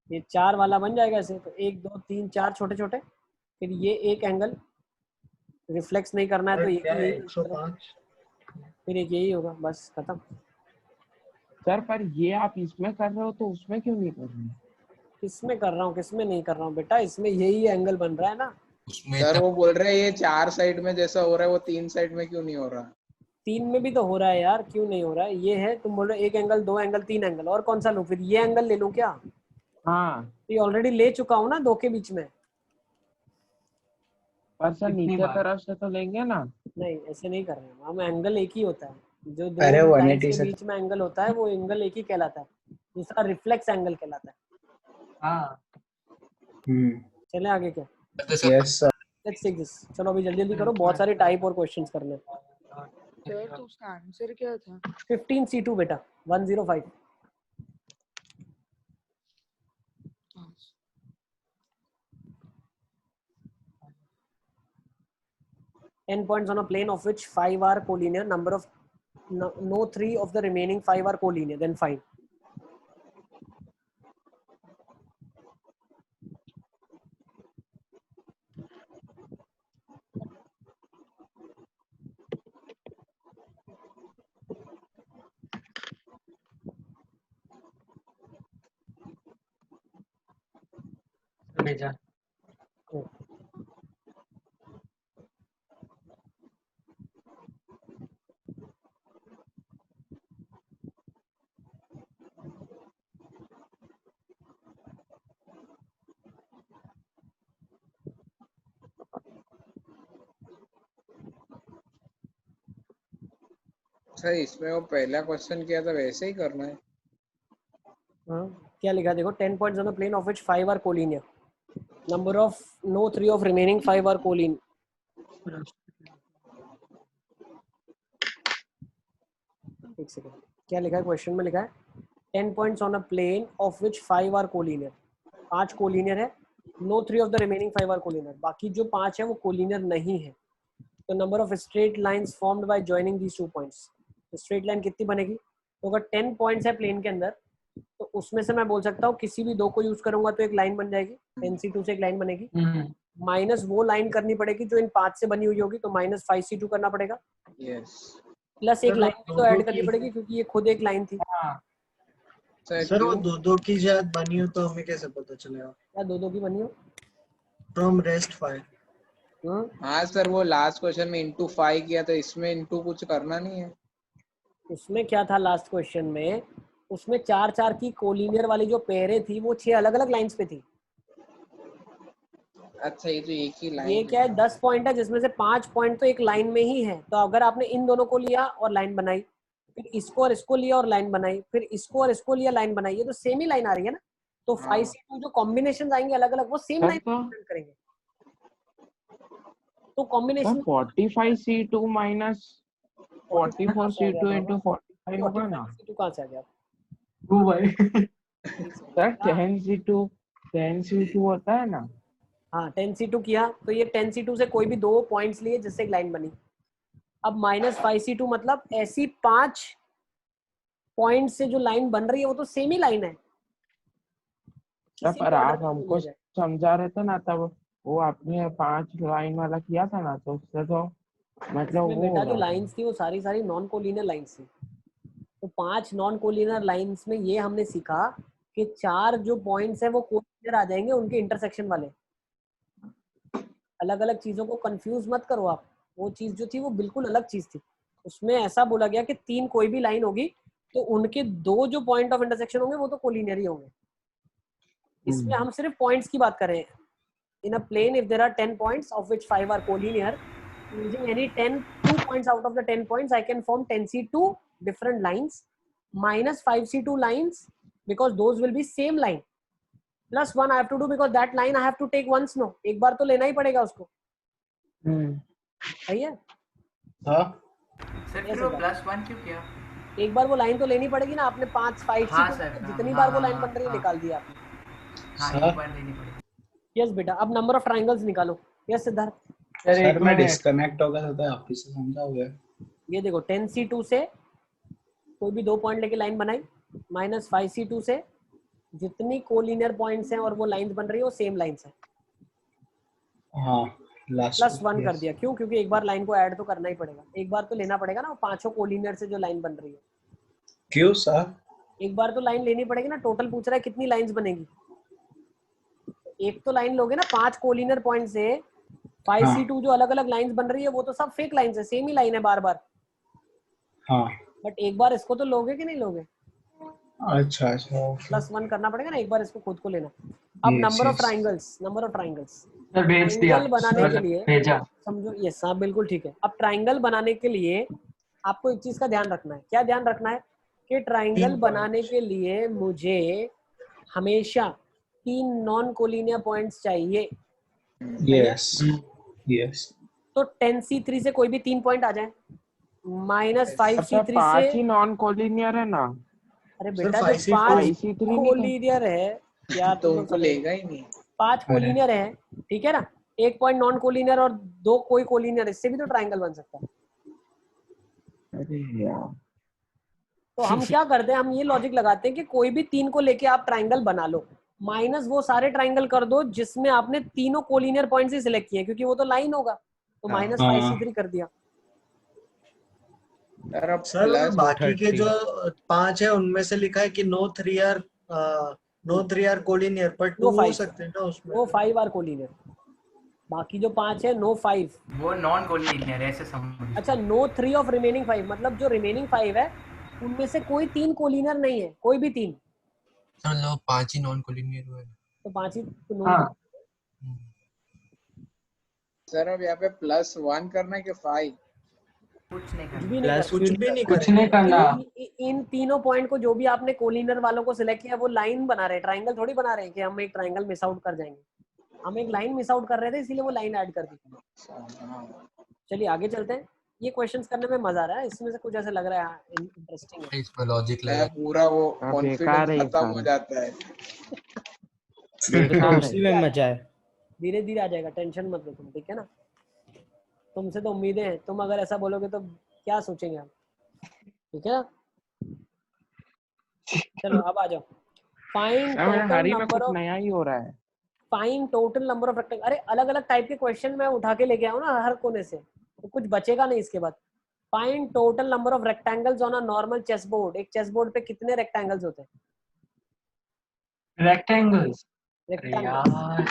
ये 4 वाला बन जाएगा ऐसे, तो 1 2 3 4 छोटे छोटे, फिर ये एक एंगल रिफ्लेक्स नहीं करना है तो यही 105, फिर एक यही होगा, बस खत्म। सर पर ये आप इसमें कर रहे हो तो उसमें क्यों नहीं कर रहे? किसमें कर रहा हूँ किसमें नहीं कर रहा हूँ बेटा, इसमें यही एंगल बन रहा है ना। सर वो बोल रहे हैं ये 4 साइड में जैसा हो रहा है वो 3 साइड में क्यों नहीं हो रहा? 3 में भी तो हो रहा है यार, क्यों नहीं हो रहा है? ये है, तुम बोल रहे हो 1 एंगल 2 एंगल 3 एंगल, और कौन सा लूं फिर? ये एंगल ले लूं क्या? हाँ ये ऑलरेडी ले चुका हूँ ना 2 के बीच में। पर सर कितनी नीचे बार? तरफ से तो लेंगे ना। नहीं ऐसे नहीं कर रहे हैं हम, एंगल एक ही होता है। जो दो अरे लाइंस 180 के सर। बीच में एंगल होता है वो एंगल एक ही कहलाता है, दूसरा रिफ्लेक्स एंगल कहलाता है। हाँ चले आगे क्या? Yes sir. Let's take this. चलो अभी जल्दी जल्दी करो, बहुत सारे टाइप और क्वेश्चंस करने हैं। सर तो उसका आंसर क्या था? 15C2 बेटा, 105। N points on a plane of which 5 are collinear. Number of no 3 of the remaining 5 are collinear. Then find. भेजा। सर इसमें वो पहला क्वेश्चन किया था वैसे ही करना है। हाँ, क्या लिखा देखो, 10 points on the plane of which 5 are collinear. Number of no 3 of remaining 5 are collinear. एक सेकंड, क्या लिखा है क्वेश्चन में? लिखा है 10 points on a plane of which 5 are collinear. 5 collinear है, no 3 of the remaining 5 are collinear. बाकी जो 5 है वो collinear नहीं है। तो number of straight lines formed by joining these 2 points. Straight line कितनी बनेगी? तो अगर 10 पॉइंट्स है प्लेन के अंदर, तो उसमें से मैं बोल सकता हूँ किसी भी 2 को यूज करूंगा तो एक लाइन बन जाएगी, 10C2 से एक लाइन बनेगी, माइनस वो लाइन करनी पड़ेगी जो इन 5 से बनी हुई होगी, तो माइनस 5C2 करना पड़ेगा, यस प्लस एक लाइन भी तो ऐड करनी पड़ेगी क्योंकि ये खुद एक लाइन थी। सर वो 2-2 की शायद बनी हो तो हमें कैसे पता चलेगा? क्या 2-2 की बनी हो? From rest 5। हाँ सर वो लास्ट क्वेश्चन में इंटू 5 किया था, इसमें इंटू कुछ करना नहीं है। उसमें क्या था लास्ट क्वेश्चन में? उसमें 4-4 की कोलिनियर वाली जो पेयरें थी वो 6 अलग अलग लाइंस पे थी। अच्छा ये तो एक ही लाइन ये क्या है, 10 पॉइंट है जिसमें से 5 पॉइंट तो एक लाइन में ही है। तो अगर आपने इन दोनों को लिया और लाइन बनाई, फिर इसको और इसको लिया और लाइन बनाई, फिर इसको और इसको लिया लाइन बनाई, ये तो सेम ही लाइन आ रही है ना। तो 5C2 जो कॉम्बिनेशन आएंगे अलग अलग वो सेम लाइन करेंगे। तो combination 45C2 minus 44C2 into 45 होगा ना? C2 कहाँ से आ गया? वो भाई सर 10C2 होता है ना? हाँ 10C2 किया तो ये 10C2 से कोई भी 2 पॉइंट्स लिए जिससे एक लाइन बनी। अब माइनस 5C2 मतलब ऐसी 5 पॉइंट से जो लाइन बन रही है वो तो सेम ही लाइन है। पर आप हमको समझा रहे थे ना तब, वो आपने 5 लाइन वाला किया था ना, तो उससे तो मतलब वो बेटा जो लाइंस थी वो सारी सारी नॉन कोलिनियर लाइंस थी। तो 5 नॉन कोलिनियर लाइंस में ये हमने सीखा कि 4 जो पॉइंट्स है वो कोलिनियर आ जाएंगे उनके इंटरसेक्शन वाले। अलग अलग चीजों को कंफ्यूज मत करो आप, वो चीज जो थी वो बिल्कुल अलग चीज थी। उसमें ऐसा बोला गया कि 3 कोई भी लाइन होगी तो उनके 2 जो पॉइंट ऑफ इंटरसेक्शन होंगे वो तो कोलिनियर ही होंगे। इसमें हम सिर्फ पॉइंट्स की बात कर रहे हैं। In a plane if there are 10 points of which 5 are collinear, using any 2 points out of the 10 points, I can form 10C2 different lines minus 5C2 lines because those will be same line, plus 1 I have to do because that line I have to take once. No, एक बार तो लेना ही पड़ेगा उसको। सही है? हाँ sir फिर वो +1 क्यों किया? एक बार वो लाइन तो लेनी पड़ेगी ना। आपने 5C2 जितनी बार वो लाइन बन रही है निकाल दी आपने। हाँ एक बार लेनी पड़ेगी। यस बेटा, अब नंबर ऑफ ट्रायंगल्स निकालो। यस सिद्धार्थ। सर मैं डिस्कनेक्ट हो गया था तो आप ही से समझाओगे। ये देखो 10C2 से कोई भी 2 पॉइंट लेके लाइन बनाई, माइनस 5C2 से जितनी कोलिनियर पॉइंट्स हैं और वो लाइंस बन रही है वो सेम लाइंस है। हाँ प्लस 1 कर दिया। क्यों? क्योंकि एक बार लाइन को ऐड तो करना ही पड़ेगा, एक बार तो लेना पड़ेगा ना वो 5 कोलिनियर से जो लाइन बन रही है। क्यों सर? एक बार तो लाइन लेनी पड़ेगी ना। टोटल पूछ रहा है कितनी लाइंस बनेगी। एक तो लाइन लोगे ना 5 कोलिनियर पॉइंट से 5C2 जो अलग अलग लाइंस बन रही है वो तो सब फेक लाइंस है, सेम ही लाइन है बार बार। हाँ बट एक बार इसको तो लोगे कि नहीं लोगे? अच्छा अच्छा +1 करना पड़ेगा ना, एक बार इसको खुद को लेना। अब Yes, number of yes. Triangles sir भेज दिया, ट्राइंगल बनाने के लिए भेजा। समझो, यस हाँ बिल्कुल ठीक है। अब ट्राइंगल बनाने के लिए आपको एक चीज का ध्यान रखना है। क्या ध्यान रखना है? कि ट्राइंगल बनाने के लिए मुझे हमेशा 3 नॉन कोलिनियर पॉइंट्स चाहिए। Yes. Yes. तो 10C3 से कोई भी 3 पॉइंट आ जाए, -5C3 से 5 ही नॉन कोलिनियर है ना। अरे बेटा जो 5 कोलिनियर है यार, तो उनको लेगा ही नहीं। 5 कोलिनियर है, ठीक है ना, 1 पॉइंट नॉन कोलिनियर और 2 कोई कोलिनियर, इससे भी तो ट्राइंगल बन सकता है। अरे यार, तो हम क्या करते हैं, हम ये लॉजिक लगाते हैं कि कोई भी 3 को लेके आप ट्राइंगल बना लो, माइनस वो सारे ट्राइंगल कर दो जिसमें आपने तीनों कोलिनियर पॉइंट्स ही सिलेक्ट किए, क्योंकि वो तो लाइन होगा, तो -5C3 कर दिया। सर बाकी के जो 5 है उनमें से लिखा है कि नो 3 आर कोलिनियर, पर 2 हो सकते हैं ना उसमें। नो 5 आर कोलिनियर, बाकी जो 5 है नो 5 वो नॉन कोलिनियर ऐसे समझ। अच्छा, नो 3 ऑफ रिमेनिंग 5, मतलब जो रिमेनिंग 5 है उनमें से कोई 3 कोलिनियर नहीं है, कोई भी 3। चलो 5 ही नॉन कोलिनियर हुए तो 5 ही नॉन। हाँ सर अब यहाँ पे +1 करना है कि 5? कुछ नहीं कुछ भी नहीं करना। इन तीनों पॉइंट को जो भी आपने कोलिनियर वालों को सिलेक्ट किया वो लाइन बना रहे हैं, ट्राइंगल थोड़ी बना रहे हैं कि हम एक ट्राइंगल मिस आउट कर जाएंगे। हम एक लाइन मिस आउट कर रहे थे, इसीलिए वो लाइन ऐड कर दी। चलिए आगे चलते हैं। ये क्वेश्चंस करने में मजा आ रहा है, इसमें से कुछ ऐसा लग रहा है इंटरेस्टिंग है। इसमें लॉजिक लगा, पूरा वो कॉन्फिडेंस खत्म हो जाता है। उसी में मजा है। धीरे धीरे आ जाएगा, टेंशन मत लो तुम, ठीक है ना। तुमसे तो उम्मीदें हैं, तुम अगर ऐसा बोलोगे तो क्या सोचेंगे हम, ठीक है ना। चलो अब आ जाओ। फाइंड टोटल नंबर ऑफ, नया ही हो रहा है। Find total number of rectangle. अरे अलग अलग टाइप के क्वेश्चन मैं उठा के लेके आऊँ ना हर कोने से, तो कुछ बचेगा नहीं इसके बाद। Find total number of rectangles on a normal chess board. एक चेस बोर्ड पे कितने रेक्टेंगल्स होते हैं? रेक्टेंगल्स यार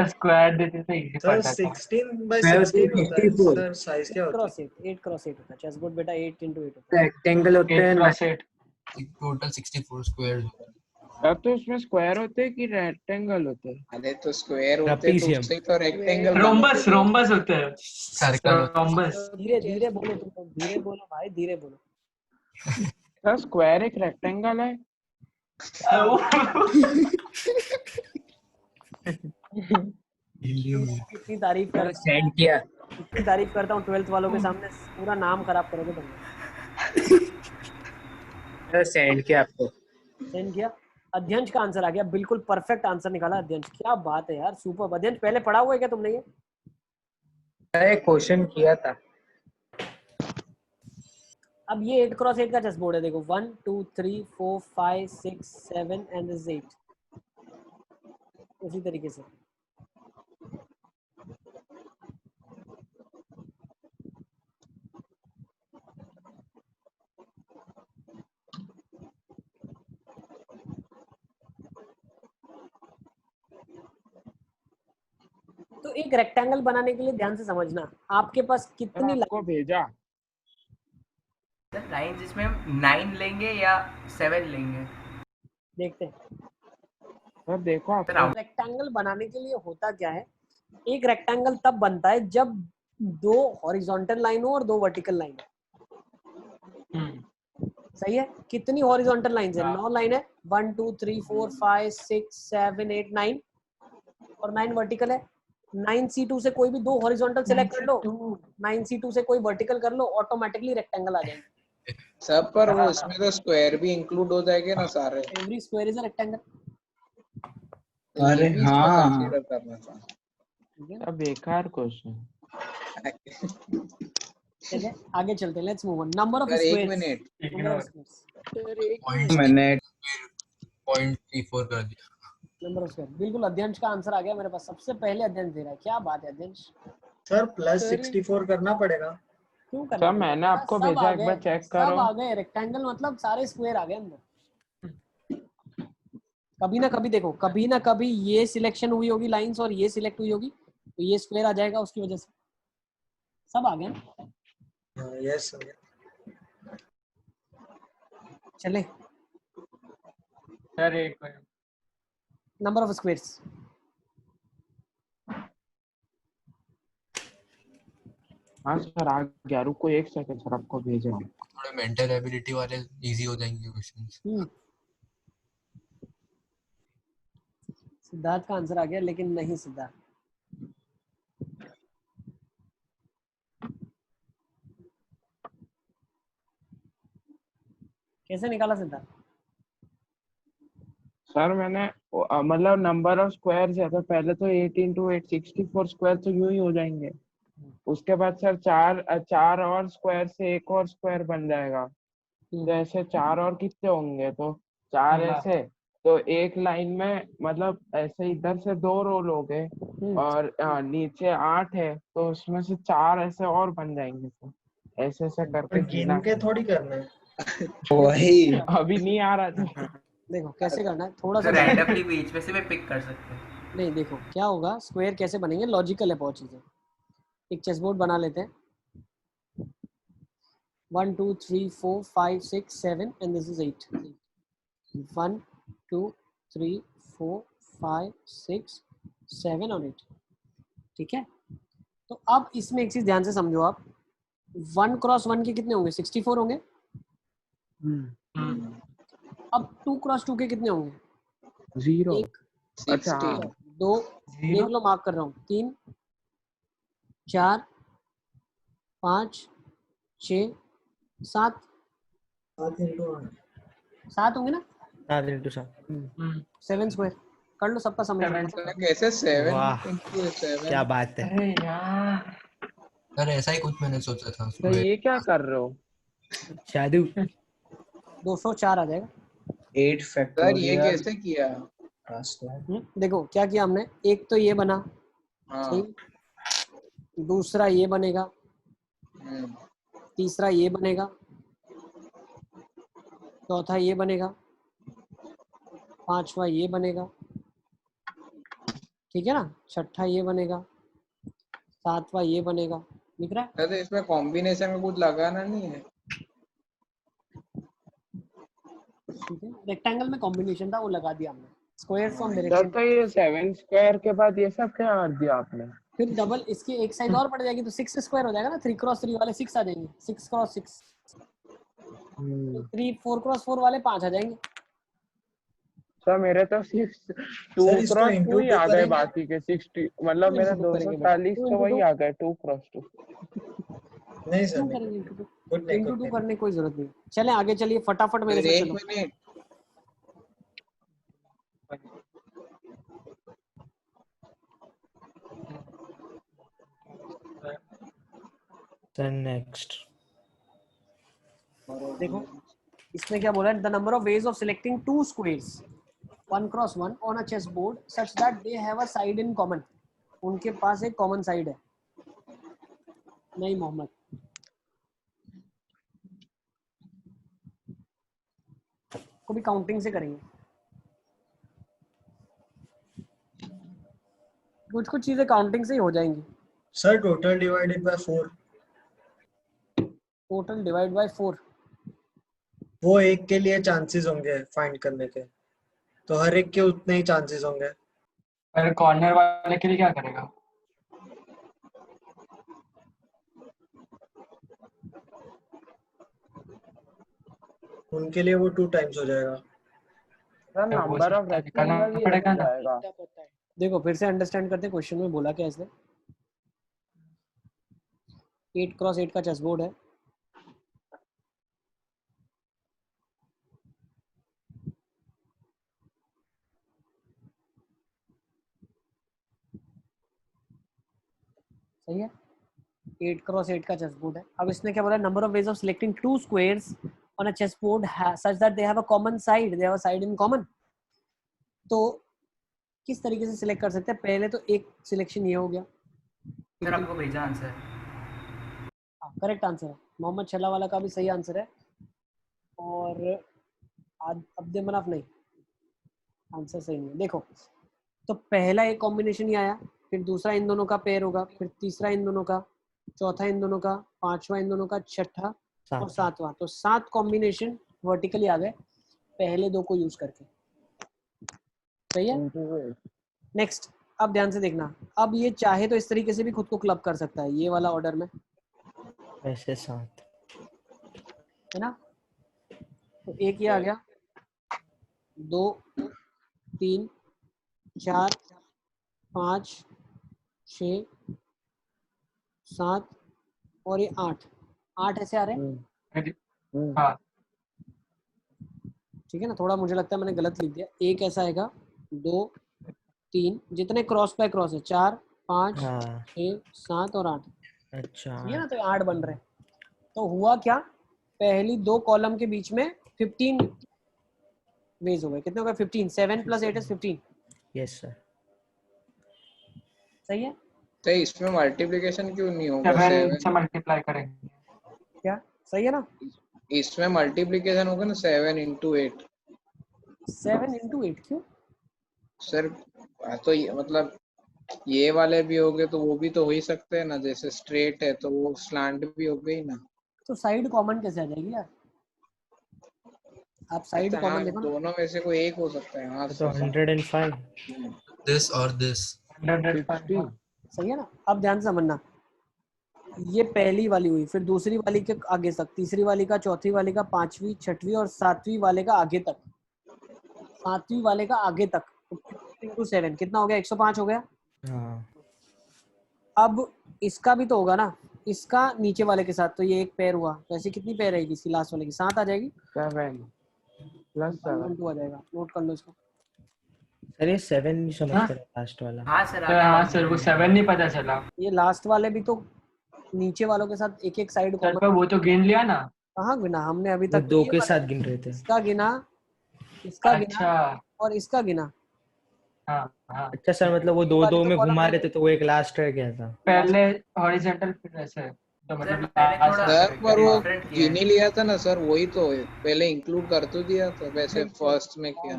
स्क्वायर देते थे इजी सर पड़ता था। 16x16 होता है सर, साइज क्या होता है? 8x8 होता है चेस बोर्ड बेटा, 8x8 होता है। रेक्टेंगल होते हैं 8x8 टोटल 64 स्क्वायर। अब तो उसमें स्क्वायर होते हैं कि रेक्टेंगल होते हैं? अरे तो स्क्वायर होते तो उससे तो रेक्टेंगल। रोम्बस होते हैं, सर्कल रोम्बस। धीरे धीरे बोलो, तुम धीरे बोलो भाई, धीरे बोलो। सर स्क्वायर एक रेक्टेंगल है? कितनी तारीफ कर, सेंड किया, कितनी तारीफ करता हूँ 12th वालों के सामने, पूरा नाम खराब करोगे तुम। सेंड किया आपको। सेंड किया। अध्यंश का आंसर आ गया, बिल्कुल परफेक्ट आंसर निकाला अध्यंश, क्या बात है यार, सुपर। अध्यंश पहले पढ़ा हुआ है क्या तुमने ये? क्वेश्चन किया था। अब ये 8x8 का चेस बोर्ड है, देखो 1 2 3 4 5 6 7 एंड दिस 8। उसी तरीके से तो एक रेक्टेंगल बनाने के लिए ध्यान से समझना, आपके पास कितनी आपको भेजा लाइन जिसमें हम 9 लेंगे या 7 लेंगे, देखते हैं। सर देखो आप रेक्टेंगल बनाने के लिए होता क्या है, एक रेक्टेंगल तब बनता है जब 2 हॉरिजॉन्टल लाइन हो और 2 वर्टिकल लाइन। सही है। कितनी हॉरिजॉन्टल लाइंस है? 9 लाइन है, 1 2 3 4 5 6 7 8 9 और 9 वर्टिकल है। 9C2 से कोई भी 2 हॉरिजॉन्टल सिलेक्ट कर लो, 9C2 से कोई वर्टिकल कर लो, ऑटोमेटिकली रेक्टेंगल आ जाएंगे। सब पर वो इसमें तो स्क्वायर भी इंक्लूड हो जाएंगे ना सारे। Every square is a rectangle. अरे हाँ, कंसीडर करना था। अब बेकार क्वेश्चन। चलिए आगे चलते हैं, let's move on. Number of sir एक स्क्वायर्स, मिनट मिनट 0.34 कर दिया। नंबर ऑफ स्क्वायर, बिल्कुल अध्यंश का आंसर आ गया मेरे पास, सबसे पहले अध्यंश दे रहा है, क्या बात है अध्यंश। सर +64 करना पड़ेगा। क्यों करना? सर मैंने आपको भेजा, एक बार चेक करो। सब आ गए, रेक्टेंगल मतलब सारे स्क्वायर आ गए अंदर। कभी ना कभी देखो, कभी ना कभी ये सिलेक्शन हुई होगी लाइंस और ये सिलेक्ट हुई होगी, तो ये स्क्वायर आ जाएगा उसकी वजह से। सब आ गए। यस चले सर एक मिनट नंबर ऑफ स्क्वायर्स हाँ सर आ गया, रुको एक सेकंड सर, आपको भेज रहा हूँ। थोड़े मेंटल एबिलिटी वाले इजी हो जाएंगे क्वेश्चंस। सिद्धार्थ का आंसर आ गया, लेकिन नहीं सिद्धार्थ। कैसे निकाला सिद्धार्थ? सर मैंने मतलब नंबर ऑफ स्क्वायर है तो पहले तो 8 into 8 64 स्क्वायर तो यूं ही हो जाएंगे। उसके बाद सर चार और स्क्वायर से एक और स्क्वायर बन जाएगा। तो ऐसे चार और कितने होंगे, तो चार ऐसे, तो एक लाइन में मतलब ऐसे इधर से 2 रो लोगे और नीचे 8 है तो उसमें से 4 ऐसे और बन जाएंगे। तो ऐसे ऐसे करके गिन के थोड़ी करना है। वही अभी नहीं आ रहा था। देखो कैसे करना है, थोड़ा सा रैंडमली बीच में से भी पिक कर सकते हैं। नहीं, देखो क्या होगा, स्क्वायर कैसे बनेंगे, लॉजिकल है बहुत चीजें। एक चेस बोर्ड बना लेते हैं, 1 2 3 4 5 6 7 एंड दिस इज 8। 1 2 3 4 5 6 7 और 8। ठीक है, तो अब इसमें एक चीज ध्यान से समझो आप, 1 क्रॉस 1 के कितने होंगे, 64 होंगे। अब 2 क्रॉस 2 के कितने होंगे, 0। एक, अच्छा 2, देख लो मार्क कर रहा हूँ, 3 4 5 6 7 7 होंगे ना, 7 into 7 7 स्क्वायर कर लो, सबका समझ कैसे 7 वाह into 7? क्या बात है। अरे यार सर ऐसा ही कुछ मैंने सोचा था। तो ये क्या कर रहे हो? जादू 204 आ जाएगा। 8 सर फैक्टोरियल ये कैसे किया? देखो क्या किया हमने, एक तो ये बना, सही, दूसरा ये बनेगा, तीसरा ये बनेगा, चौथा ये बनेगा, पांचवा ये बनेगा, ठीक है ना, छठा ये बनेगा, सातवां ये बनेगा, दिख रहा है? तो इसमें कॉम्बिनेशन में कुछ लगाना नहीं है? ठीक है, रेक्टेंगल में कॉम्बिनेशन था वो लगा दिया हमने, स्क्वायर फ्रॉम सर डायरेक्शन। तो ये 7 स्क्वायर के बाद ये सब क्या कर दिया आपने? फिर डबल इसकी एक साइड और पड़ जाएगी तो 6 स्क्वायर हो जाएगा ना, 3 क्रॉस 3 वाले 6 आ जाएंगे, 6 क्रॉस 6, 3 4 क्रॉस 4 वाले 5 आ जाएंगे। सर मेरे तो सिर्फ 2 क्रॉस 2 ही आ गए, बाकी के 60 मतलब मेरा 240 तो वही आ गए 2 क्रॉस 2। नहीं सर, करेंगे इंटू 2 करने की कोई जरूरत नहीं। चले आगे चलिए फटाफट मेरे से चलो। नेक्स्ट देखो इसमें क्या बोला है, the number of ways of selecting 2 squares 1 cross 1 on a chess board such that they have a side in common. उनके पास एक कॉमन साइड है। नहीं मोहम्मद, को भी काउंटिंग से करेंगे, कुछ कुछ चीजें काउंटिंग से ही हो जाएंगी। Sir total divided by 4, total divide by 4, वो एक के लिए चांसेस होंगे फाइंड करने के, तो हर एक के उतने ही चांसेस होंगे। पर कॉर्नर वाले के लिए क्या करेगा? उनके लिए वो 2 टाइम्स हो जाएगा। सर नंबर ऑफ रेक्टेंगल ही हो जाएगा। देखो फिर से अंडरस्टैंड करते क्वेश्चन में बोला क्या इसने, 8 क्रॉस 8 का चेस बोर्ड है, सही है, 8 क्रॉस 8 का चेस बोर्ड है। अब इसने क्या बोला, number of ways of selecting 2 squares on a chess board such that they have a common side, they have a side in common. तो किस तरीके से सिलेक्ट कर सकते हैं, पहले तो एक सिलेक्शन ये हो गया। सर आपको भेजा आंसर, करेक्ट आंसर है, मोहम्मद छला वाला का भी सही आंसर है, और अब्दे मनाफ नहीं, आंसर सही नहीं है। देखो तो पहला एक कॉम्बिनेशन ही आया, फिर दूसरा इन दोनों का पेयर होगा, फिर तीसरा इन दोनों का, चौथा इन दोनों का, पांचवा इन दोनों का, छठा और सात। सातवां। तो 7 कॉम्बिनेशन वर्टिकली आ गए पहले 2 को यूज करके। सही है। नेक्स्ट, अब ध्यान से देखना, अब ये चाहे तो इस तरीके से भी खुद को क्लब कर सकता है, ये वाला ऑर्डर में, ऐसे 7 है ना। तो एक ये आ गया, 2 3 4 5 6 7 और ये 8 ऐसे आ रहे हैं। हाँ ठीक है ना। थोड़ा मुझे लगता है मैंने गलत लिख दिया, एक ऐसा आएगा, 2 3, जितने क्रॉस बाय क्रॉस है, 4 5 हाँ 6 7 और 8। अच्छा ठीक है ना। तो 8 बन रहे हैं। तो हुआ क्या, पहली 2 कॉलम के बीच में 15 वेज हो गए। कितने हो गए? 15। 7 + 8 इज 15। Yes sir. सही है। तो इसमें मल्टीप्लिकेशन क्यों नहीं होगा? 7 से मल्टीप्लाई करेंगे। क्या सही है ना? इसमें मल्टीप्लिकेशन होगा ना 7 × 8। 7 × 8 क्यों सर? तो ये मतलब ये वाले भी हो गए तो वो भी तो हो ही सकते हैं ना, जैसे स्ट्रेट है तो वो स्लांट भी हो गई ना। तो साइड कॉमन कैसे आ जाएगी यार? आप साइड अच्छा कॉमन हाँ, देखो ना। दोनों में से कोई एक हो सकता है। हाँ तो 105 दिस और दिस 105। सही है ना। अब ध्यान से समझना, ये पहली वाली हुई, फिर दूसरी वाली के आगे तक, तीसरी वाली का, चौथी वाली का, पांचवी, छठवीं और सातवीं वाले का आगे तक, सातवीं वाले का आगे तक। 7 कितना हो गया? 105 हो गया। हाँ अब इसका भी तो होगा ना, इसका नीचे वाले के साथ, तो ये एक पेयर हुआ, तो ऐसी कितनी पेयर रहेगी इसकी लास्ट वाले की? 7 आ जाएगी। 7 + 7 2 आ जाएगा। नोट कर लो इसको। सर ये 7 नहीं समझ हाँ? पा लास्ट वाला। हाँ सर हाँ सर वो 7 नहीं पता चला ये लास्ट वाले भी तो नीचे वालों के साथ एक एक साइड सर, कॉमन। पर वो तो गिन लिया ना। कहाँ गिना हमने अभी वो तक? 2 ये के वाला साथ गिन रहे थे। इसका गिना, इसका गिना अच्छा और इसका गिना। हाँ हाँ। अच्छा सर, मतलब वो ये 2 वाली 2 तो में कॉलम घुमा रह रहे थे गई। तो वो एक लास्ट रह गया था। पहले हॉरिजॉन्टल फिर ऐसे, तो मतलब पहले last थोड़ा सर पर वो डिफरेंट किया गिन है। ही लिया था ना सर, वही तो पहले इंक्लूड कर तो दिया था, वैसे फर्स्ट में किया।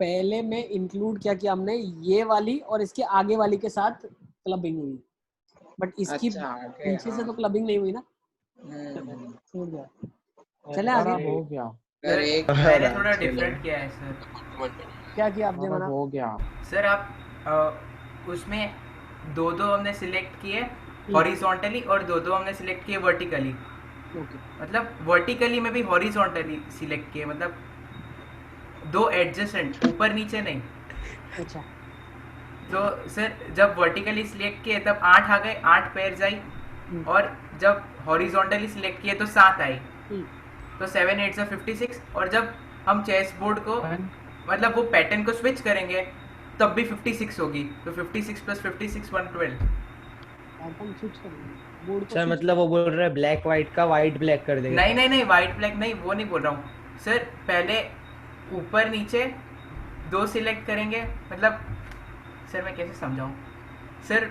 पहले में इंक्लूड क्या किया हमने? ये वाली और इसके आगे वाली के साथ क्लबिंग हुई, बट इसकी अच्छा आगे पीछे से हाँ। तो क्लबिंग नहीं हुई ना। हम्म। छूट गया। चले सर आगे। अब हो गया। सर एक मैंने थोड़ा डिफरेंट किया है सर। क्या किया आपने? सर मना अब हो गया। सर आप उसमें 2 हमने सिलेक्ट किए हॉरिजॉन्टली और 2 हमने सिलेक्ट किए वर्टिकली। मतलब वर्टिकली में भी हॉरिजॉन्टली सिलेक्ट किए, मतलब 2 एडजेसेंट, ऊपर नीचे नहीं। अच्छा। तो सर जब वर्टिकली सिलेक्ट किए तब 8 आ गए, 8 पेयर्स आई, और जब हॉरिजॉन्टली सिलेक्ट किए तो 7 आई। तो 7 8 से 56। और जब हम चेस बोर्ड को मतलब वो पैटर्न को स्विच करेंगे तब भी 56 होगी। तो 56 + 56 112। पैटर्न स्विच करेंगे बोर्ड को सर मतलब वो बोल रहा है ब्लैक व्हाइट का व्हाइट ब्लैक कर देगा। नहीं नहीं नहीं, व्हाइट ब्लैक नहीं, वो नहीं बोल रहा हूँ सर। पहले ऊपर नीचे 2 सिलेक्ट करेंगे, मतलब सर मैं कैसे समझाऊँ सर।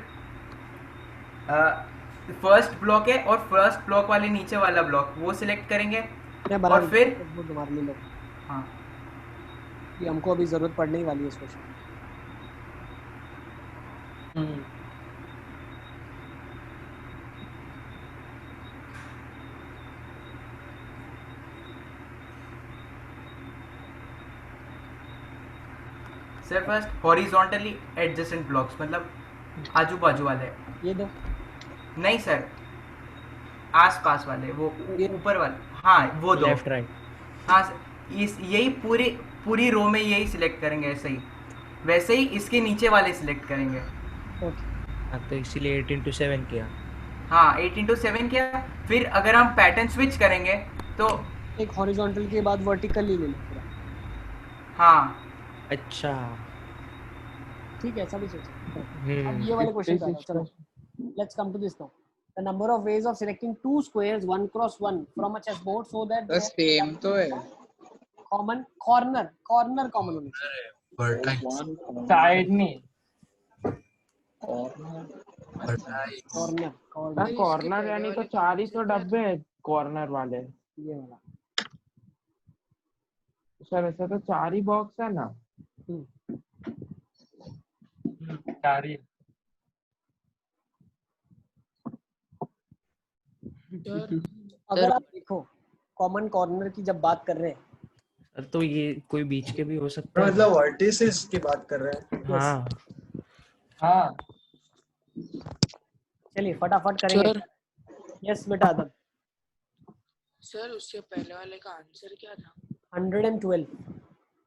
फर्स्ट ब्लॉक है और फर्स्ट ब्लॉक वाले नीचे वाला ब्लॉक वो सिलेक्ट करेंगे और फिर तुम्हारे लिए लो। हाँ ये हमको अभी जरूरत पड़ने ही वाली है इस question. Sir first horizontally adjacent blocks, मतलब आजू बाजू वाले। ये दो नहीं सर, आस पास वाले, वो ऊपर वाले। हाँ वो दो। Left right. हाँ सर, यही पूरी रो में यही सिलेक्ट करेंगे ऐसे ही। वैसे ही इसके नीचे वाले सिलेक्ट करेंगे। हाँ तो इसीलिए 8 × 7 किया। हाँ 8 × 7 किया। फिर अगर हम पैटर्न स्विच करेंगे तो एक हॉरिजॉन्टल के बाद वर्टिकली ले लो पूरा। हाँ अच्छा ठीक है, ऐसा भी सोच। अब ये वाले क्वेश्चन का चलो, let's come to this now. The number of ways of selecting 2 squares 1 × 1 from a chessboard so that बस सेम तो है। common corner common होनी चाहिए। साइड नहीं, कॉर्नर कॉर्नर यानी तो 4 ही तो डब्बे हैं कॉर्नर वाले। ये वाला सर ऐसा तो 4 ही बॉक्स है ना। 4 ही। अगर आप देखो कॉमन कॉर्नर की जब बात कर रहे हैं सर तो ये कोई बीच के भी हो सकता है। मतलब वर्टिसेस की बात कर रहे हैं। हाँ हाँ चलिए फटाफट करेंगे। सर यस बेटा आदम। सर उससे पहले वाले का आंसर क्या था? 112।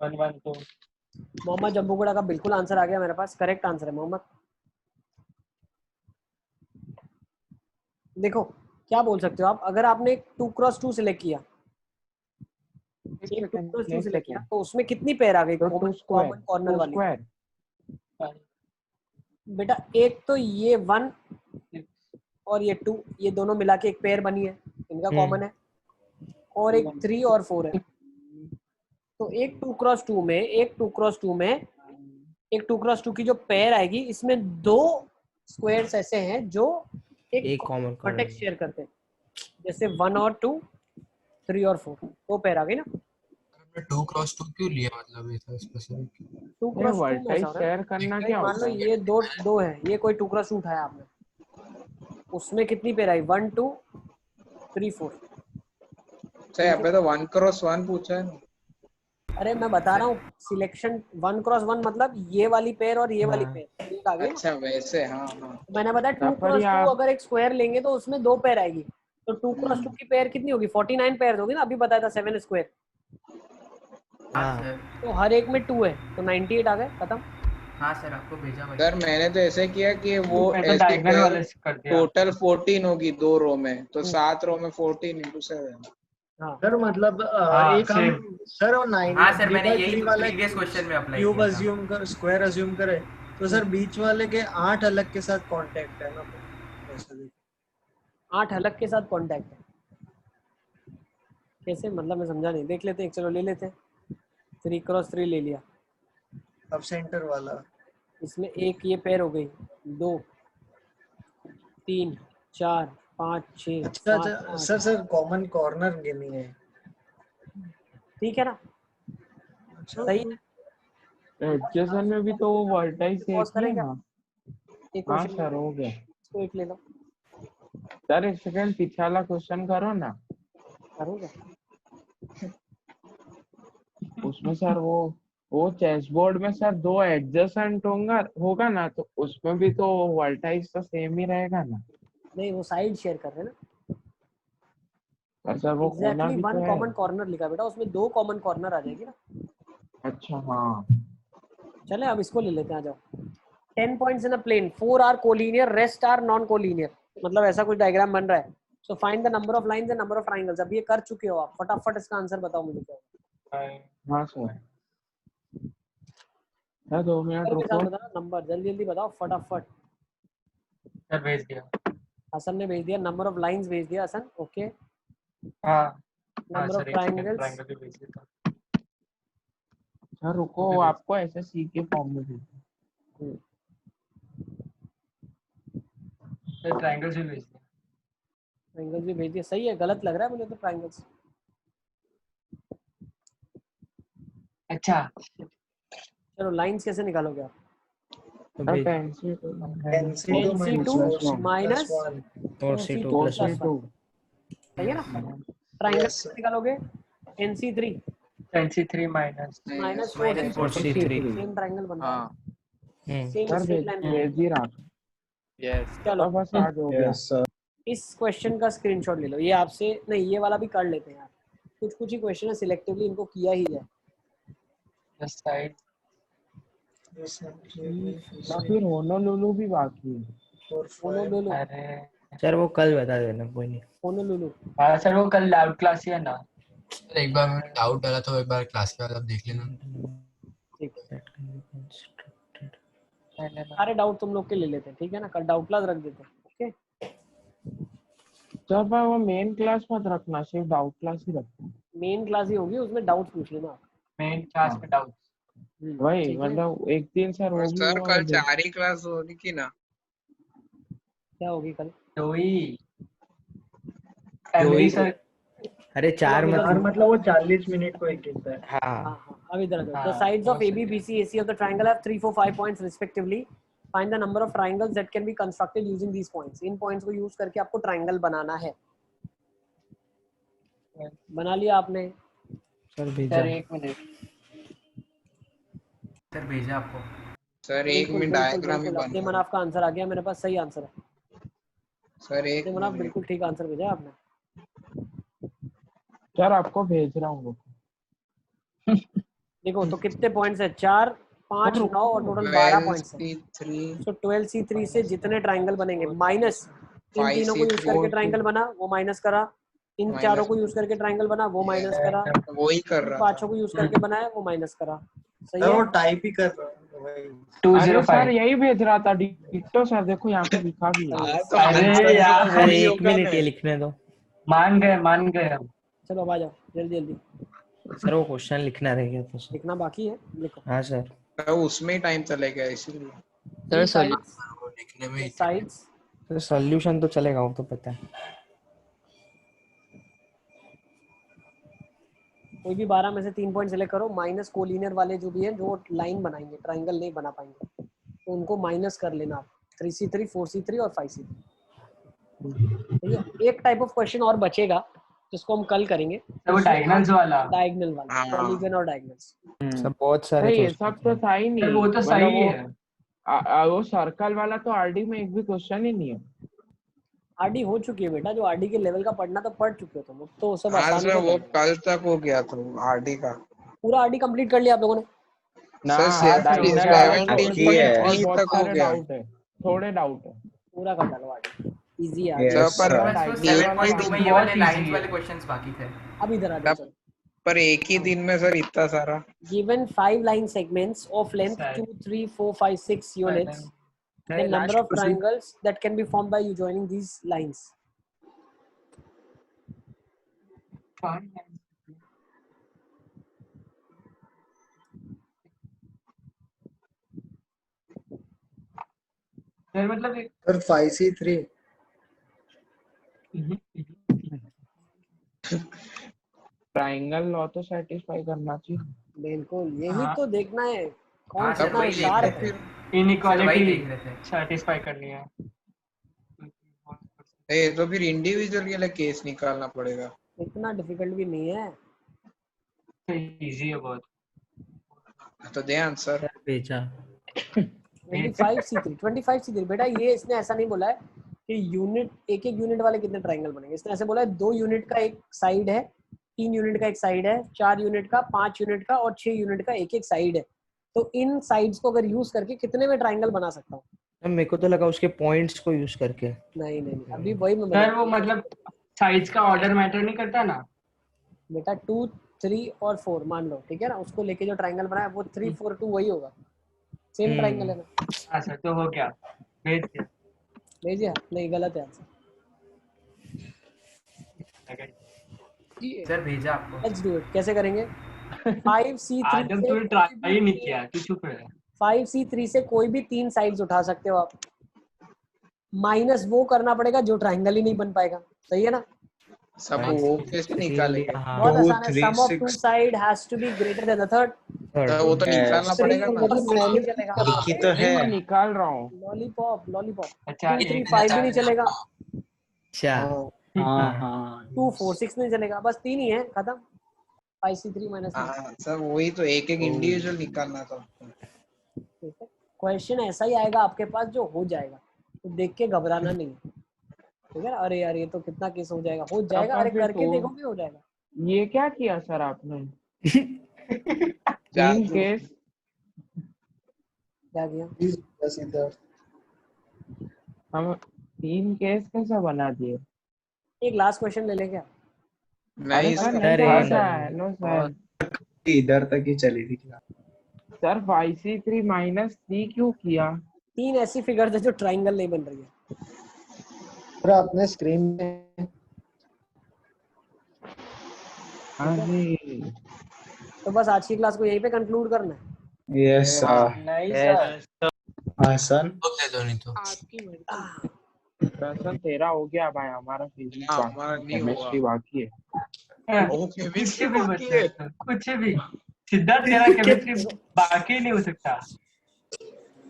112। मोहम्मद जम्बूगढ़ा का बिल्कुल आंसर आ गया मेरे पास, करेक्ट आंसर है मोहम्मद। देखो क्या बोल सकते हो आप, अगर आपने एक 2x2 सिलेक्ट किया, एक 2x2 सिलेक्ट किया तो उसमें कितनी पेयर आ गई कॉमन कॉर्नर वाली? बेटा एक तो ये 1 और ये 2, ये दोनों मिला के एक पेयर बनी है, इनका कॉमन है, और एक 3 और 4 है। तो एक 2x2 में एक 2x2 की जो पेयर आएगी, इसमें 2 स्क्वायर्स ऐसे हैं जो एक कॉमन वर्टेक्स शेयर करते हैं, जैसे 1 और 2, 3 और 4, 2 पेयर आ गई ना। 2x2 क्यों लिया, मतलब ये था स्पेसिफिक 2x2 में शेयर करना क्या मान होता लो है? ये दो है, ये कोई 2x2 उठाया आपने, उसमें कितनी पेयर आई? 1 2 3 4। सर यहाँ पे तो 1x1 पूछा है ना। अरे मैं बता रहा हूँ सिलेक्शन 1x1 मतलब ये वाली पेयर और ये वाली पेयर एक आ गई। अच्छा वैसे हाँ हाँ। मैंने बताया 2x2 अगर एक स्क्वायर लेंगे तो उसमें 2 पेयर आएगी, तो 2x2 की पेयर कितनी होगी? 49 पेयर होगी ना, अभी बताया था 7 स्क्वायर। तो हर एक में 2 है, तो 98 आ गए, खत्म। हाँ सर आपको भेजा भाई। सर मैंने तो ऐसे किया कि वो मैं तो डायगोनल वाले से कर दिया। टोटल 14 होगी 2 रो में, तो 7 रो में 14 × 7। सर मतलब एक हम सर और 9 हाँ सर मैंने यही प्रीवियस क्वेश्चन में अप्लाई क्यूब किया था। अज्यूम कर, स्क्वायर अज्यूम करे तो सर बीच वाले के 8 अलग के साथ कांटेक्ट है ना, ऐसा देखो 8 अलग के साथ कांटेक्ट है। कैसे मतलब मैं समझा नहीं, देख लेते हैं, चलो ले लेते हैं। 3x3 ले लिया। अब सेंटर वाला इसमें एक ये पेयर हो गई, 2 3 4 5 6 अच्छा सर कॉमन कॉर्नर गेमिंग है, ठीक है ना? सही है। एडजेसेंट में भी तो वो वर्टेक्स एक ही है ना। एक हाँ क्वेश्चन सर हो गया। इसको एक ले लो सर एक सेकंड पीछे वाला क्वेश्चन करो ना। करूँगा उसमें सर वो चेस बोर्ड में सर 2 एडजेसेंट होगा ना, तो उसमें भी तो वर्टेक्स तो सेम ही रहेगा ना। नहीं वो साइड शेयर कर रहे हैं ना। सर वो कोना भी तो 1 है। कॉमन कॉर्नर लिखा बेटा, उसमें 2 कॉमन कॉर्नर आ जाएगी ना। अच्छा हाँ चले अब इसको ले लेते हैं, आ जाओ। 10 points in a plane, 4 are collinear, rest are non collinear, मतलब ऐसा कुछ डायग्राम बन रहा है। So find the number of lines and number of triangles. अब ये कर चुके हो आप, फटाफट इसका आंसर बताओ मुझे क्या होगा। हाँ सर। 2 मिनट रुको। नंबर जल्दी जल्दी बताओ फटाफट। सर भेज दिया। हसन ने भेज दिया, नंबर ऑफ लाइंस भेज दिया हसन, ओके। हाँ नंबर ऑफ ट्रायंगल्स ट्रायंगल भी भेज दिया। सर रुको, आपको ऐसे सी के फॉर्म में भेजना। सर ट्रायंगल्स भी भेज दिया। ट्रायंगल्स भी भेज दिया, सही है। गलत लग रहा है मुझे तो ट्रायंगल्स। अच्छा चलो लाइंस कैसे निकालोगे आप? NC2 माइनस और C2 सही है ना? ट्रायंगल कैसे निकालोगे? NC3 minus 4C3 same triangle बन रहा है। सेम स्ट्रेट लाइन भेज ही रहा। यस चलो बस आ जाओगे। इस क्वेश्चन का स्क्रीनशॉट ले लो। ये आपसे नहीं, ये वाला भी कर लेते हैं यार, कुछ ही क्वेश्चन है, सिलेक्टिवली इनको किया ही जाए। साइड फिर होनोलुलु भी बाकी है। होनोलुलु सर वो कल बता देना, कोई नहीं। होनोलुलु हाँ सर वो कल लाउड क्लास ही है ना। एक बार मैंने डाउट डाला तो एक बार क्लास के बाद आप देख लेना। सारे डाउट तुम लोग के ले लेते हैं, ठीक है ना? कल डाउट क्लास रख देते हैं, ओके। जब वो मेन क्लास मत रखना, सिर्फ डाउट क्लास ही रखना। मेन क्लास ही होगी, उसमें डाउट पूछ लेना। मेन क्लास में डाउट वही मतलब एक दिन सर वो भी सर कल 4 ही क्लास होगी कि ना? क्या होगी कल? सर अरे 4 मतलब वो 40 मिनट को एक गिनता है। हाँ अब इधर आ जाओ। The sides of AB, BC, AC of the triangle have 3, 4, 5 points respectively. Find the number of triangles that can be constructed using these points. In points को यूज करके आपको ट्रायंगल बनाना है। बना लिया आपने? सर भेजा। सर एक मिनट सर भेजा आपको। सर एक बिल्कुल मिनट बिल्कुल डायग्राम ही बिल्कुल, बन अब्दे रहा है। मनाफ का आंसर आ गया मेरे पास, सही आंसर है। सर एक अब्दे मनाफ मिनट। बिल्कुल ठीक आंसर भेजा है आपने। सर आपको भेज रहा हूँ। देखो तो कितने पॉइंट्स है? 4 5 9 और टोटल 12 पॉइंट्स है। 12C3 तो 12C3 से जितने ट्रायंगल बनेंगे माइनस इन तीनों को यूज करके ट्रायंगल बना वो माइनस करा, इन चारों को यूज करके ट्रायंगल बना वो माइनस करा, वही कर रहा था। पांचों को यूज करके बनाया वो माइनस करा। सही सर है? वो टाइप ही कर रहा है भाई। अरे 205 सर यही भेज रहा था डिक्टो सर, देखो यहाँ पे लिखा भी है। अरे यार सर 1 मिनट ये लिखने दो। मान गए हम। चलो अब आ जाओ जल्दी जल्दी। सर वो क्वेश्चन लिखना रह गया था सर। लिखना बाकी है, लिखो। हाँ सर। उसमें ही टाइम चले गया इसीलिए। सर लिखने में साइड्स सर सॉल्यूशन तो चलेगा, वो तो पता है। कोई भी 12 में से 3 पॉइंट सिलेक्ट करो, माइनस कोलिनियर वाले जो भी है जो लाइन बनाएंगे, ट्रायंगल नहीं बना पाएंगे, तो उनको माइनस कर लेना आप। 3C3 4C3 और 5C3। ठीक है? एक टाइप ऑफ क्वेश्चन और बचेगा जिसको हम कल करेंगे, वो डायगोनल्स वाला। डायगोनल वाला, पॉलीगन और डायगोनल्स। सब बहुत सारे ये क्वेश्चन सब तो था ही नहीं। वो तो मतलब सही है। वो सर्कल वाला तो आरडी में एक भी क्वेश्चन ही नहीं है। आरडी हो चुकी है बेटा, जो आरडी के लेवल का पढ़ना तो पढ़ चुके हो तुम, अब तो सब हाँ आसान सर है। वो कल तक हो गया था आरडी का। पूरा आरडी कंप्लीट कर लिया आप लोगों ने? ना सर डायगोनल 73 तक हो गया। डाउट है, थोड़े डाउट है। पूरा कर डालो आरडी, इजी है। सर पर बस वो 7.2 में ये वाले लाइंस वाले क्वेश्चंस बाकी थे। अब इधर आ जाओ। पर एक ही दिन में सर इतना सारा। Given 5 line segments of length 2, 3, 4, 5, 6 units, the number of triangles that can be formed by you joining these lines. Sir मतलब सर 5C3 ट्रायंगल लॉ तो सेटिस्फाई करना चाहिए। बिल्कुल यही तो देखना है कौन हाँ, कितना वही देख शार्प रहे है। थे। इनइक्वालिटी देख रहे थे। सेटिस्फाई करनी है। तो फिर इंडिविजुअल के लिए केस निकालना पड़ेगा। इतना डिफिकल्ट भी नहीं है, इजी है बहुत। तो दे आंसर भेजा। 25C3 बेटा, ये इसने ऐसा नहीं बोला है कि यूनिट एक यूनिट वाले कितने ट्रायंगल बनेंगे। इसने ऐसे बोला है 2 यूनिट का एक साइड है, 3 यूनिट का एक साइड है, 4 यूनिट का, 5 यूनिट का और 6 यूनिट का एक एक साइड है। तो इन साइड्स को अगर यूज करके कितने में ट्रायंगल बना सकता हूँ? मेरे को तो लगा उसके पॉइंट्स को यूज करके। नहीं अभी वही मैं सर वो मतलब साइड्स का ऑर्डर मैटर नहीं करता ना बेटा। 2, 3 और 4 मान लो, ठीक है ना, उसको लेके जो ट्रायंगल बनाया वो 3, 4, 2 वही होगा, सेम ट्रायंगल है ना। हाँ सर तो हो गया, भेज दिया। भेजिए? नहीं, गलत है आंसर। सर भेजा आपको। Let's do it. कैसे करेंगे? 5C3 आदम तू ट्राई नहीं किया, तू चुप रह। 5C3 से कोई भी 3 साइड्स उठा सकते हो आप, माइनस वो करना पड़ेगा जो ट्रायंगल ही नहीं बन पाएगा। सही है ना? सब वो कैसे निकालेंगे? बहुत आसान है। Sum of 2 side has to be greater than the third. वो तो निकालना पड़ेगा ना। लिखी तो है। मैं निकाल रहा हूँ। लॉलीपॉप। अच्छा 2, 3, 5 भी नहीं चलेगा। अच्छा हाँ 2, 4, 6 नहीं चलेगा, बस 3 ही है, खत्म। 5C3 minus. सर वही तो एक इंडिविजुअल निकालना था। क्वेश्चन ऐसा ही आएगा आपके पास जो हो जाएगा, तो देख के घबराना नहीं, ठीक है ना? अरे यार ये तो कितना केस हो जाएगा, हो जाएगा। अरे करके देखोगे हो जाएगा। ये क्या किया सर आपने? 3 केस क्या किया? हम 3 केस कैसे बना दिए? एक लास्ट क्वेश्चन ले लें क्या? नहीं सर सर नो सर, इधर तक ही चली थी। सर 5C3 माइनस 3 क्यों किया? 3 ऐसी फिगर्स है जो ट्रायंगल नहीं बन रही है। सर आपने स्क्रीन में तो बस आज की क्लास को यहीं पे कंक्लूड करना है। यस नहीं सर हाँ सर दे दो नहीं तो प्रश्न तेरा हो गया भाई, हमारा फिजिक्स हमारा नहीं हुआ। केमिस्ट्री बाकी है। कुछ भी बच्चा, कुछ भी सिद्धार्थ तेरा केमिस्ट्री बाकी नहीं हो सकता।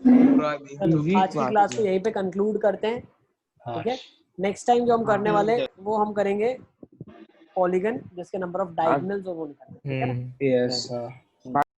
चलो आज की क्लास को यहीं पे कंक्लूड करते हैं, ठीक है? नेक्स्ट टाइम जो हम करने वाले वो हम करेंगे पॉलीगन जिसके नंबर ऑफ डायगोनल्स हो वो निकालना है, ठीक है ना? Yes sir.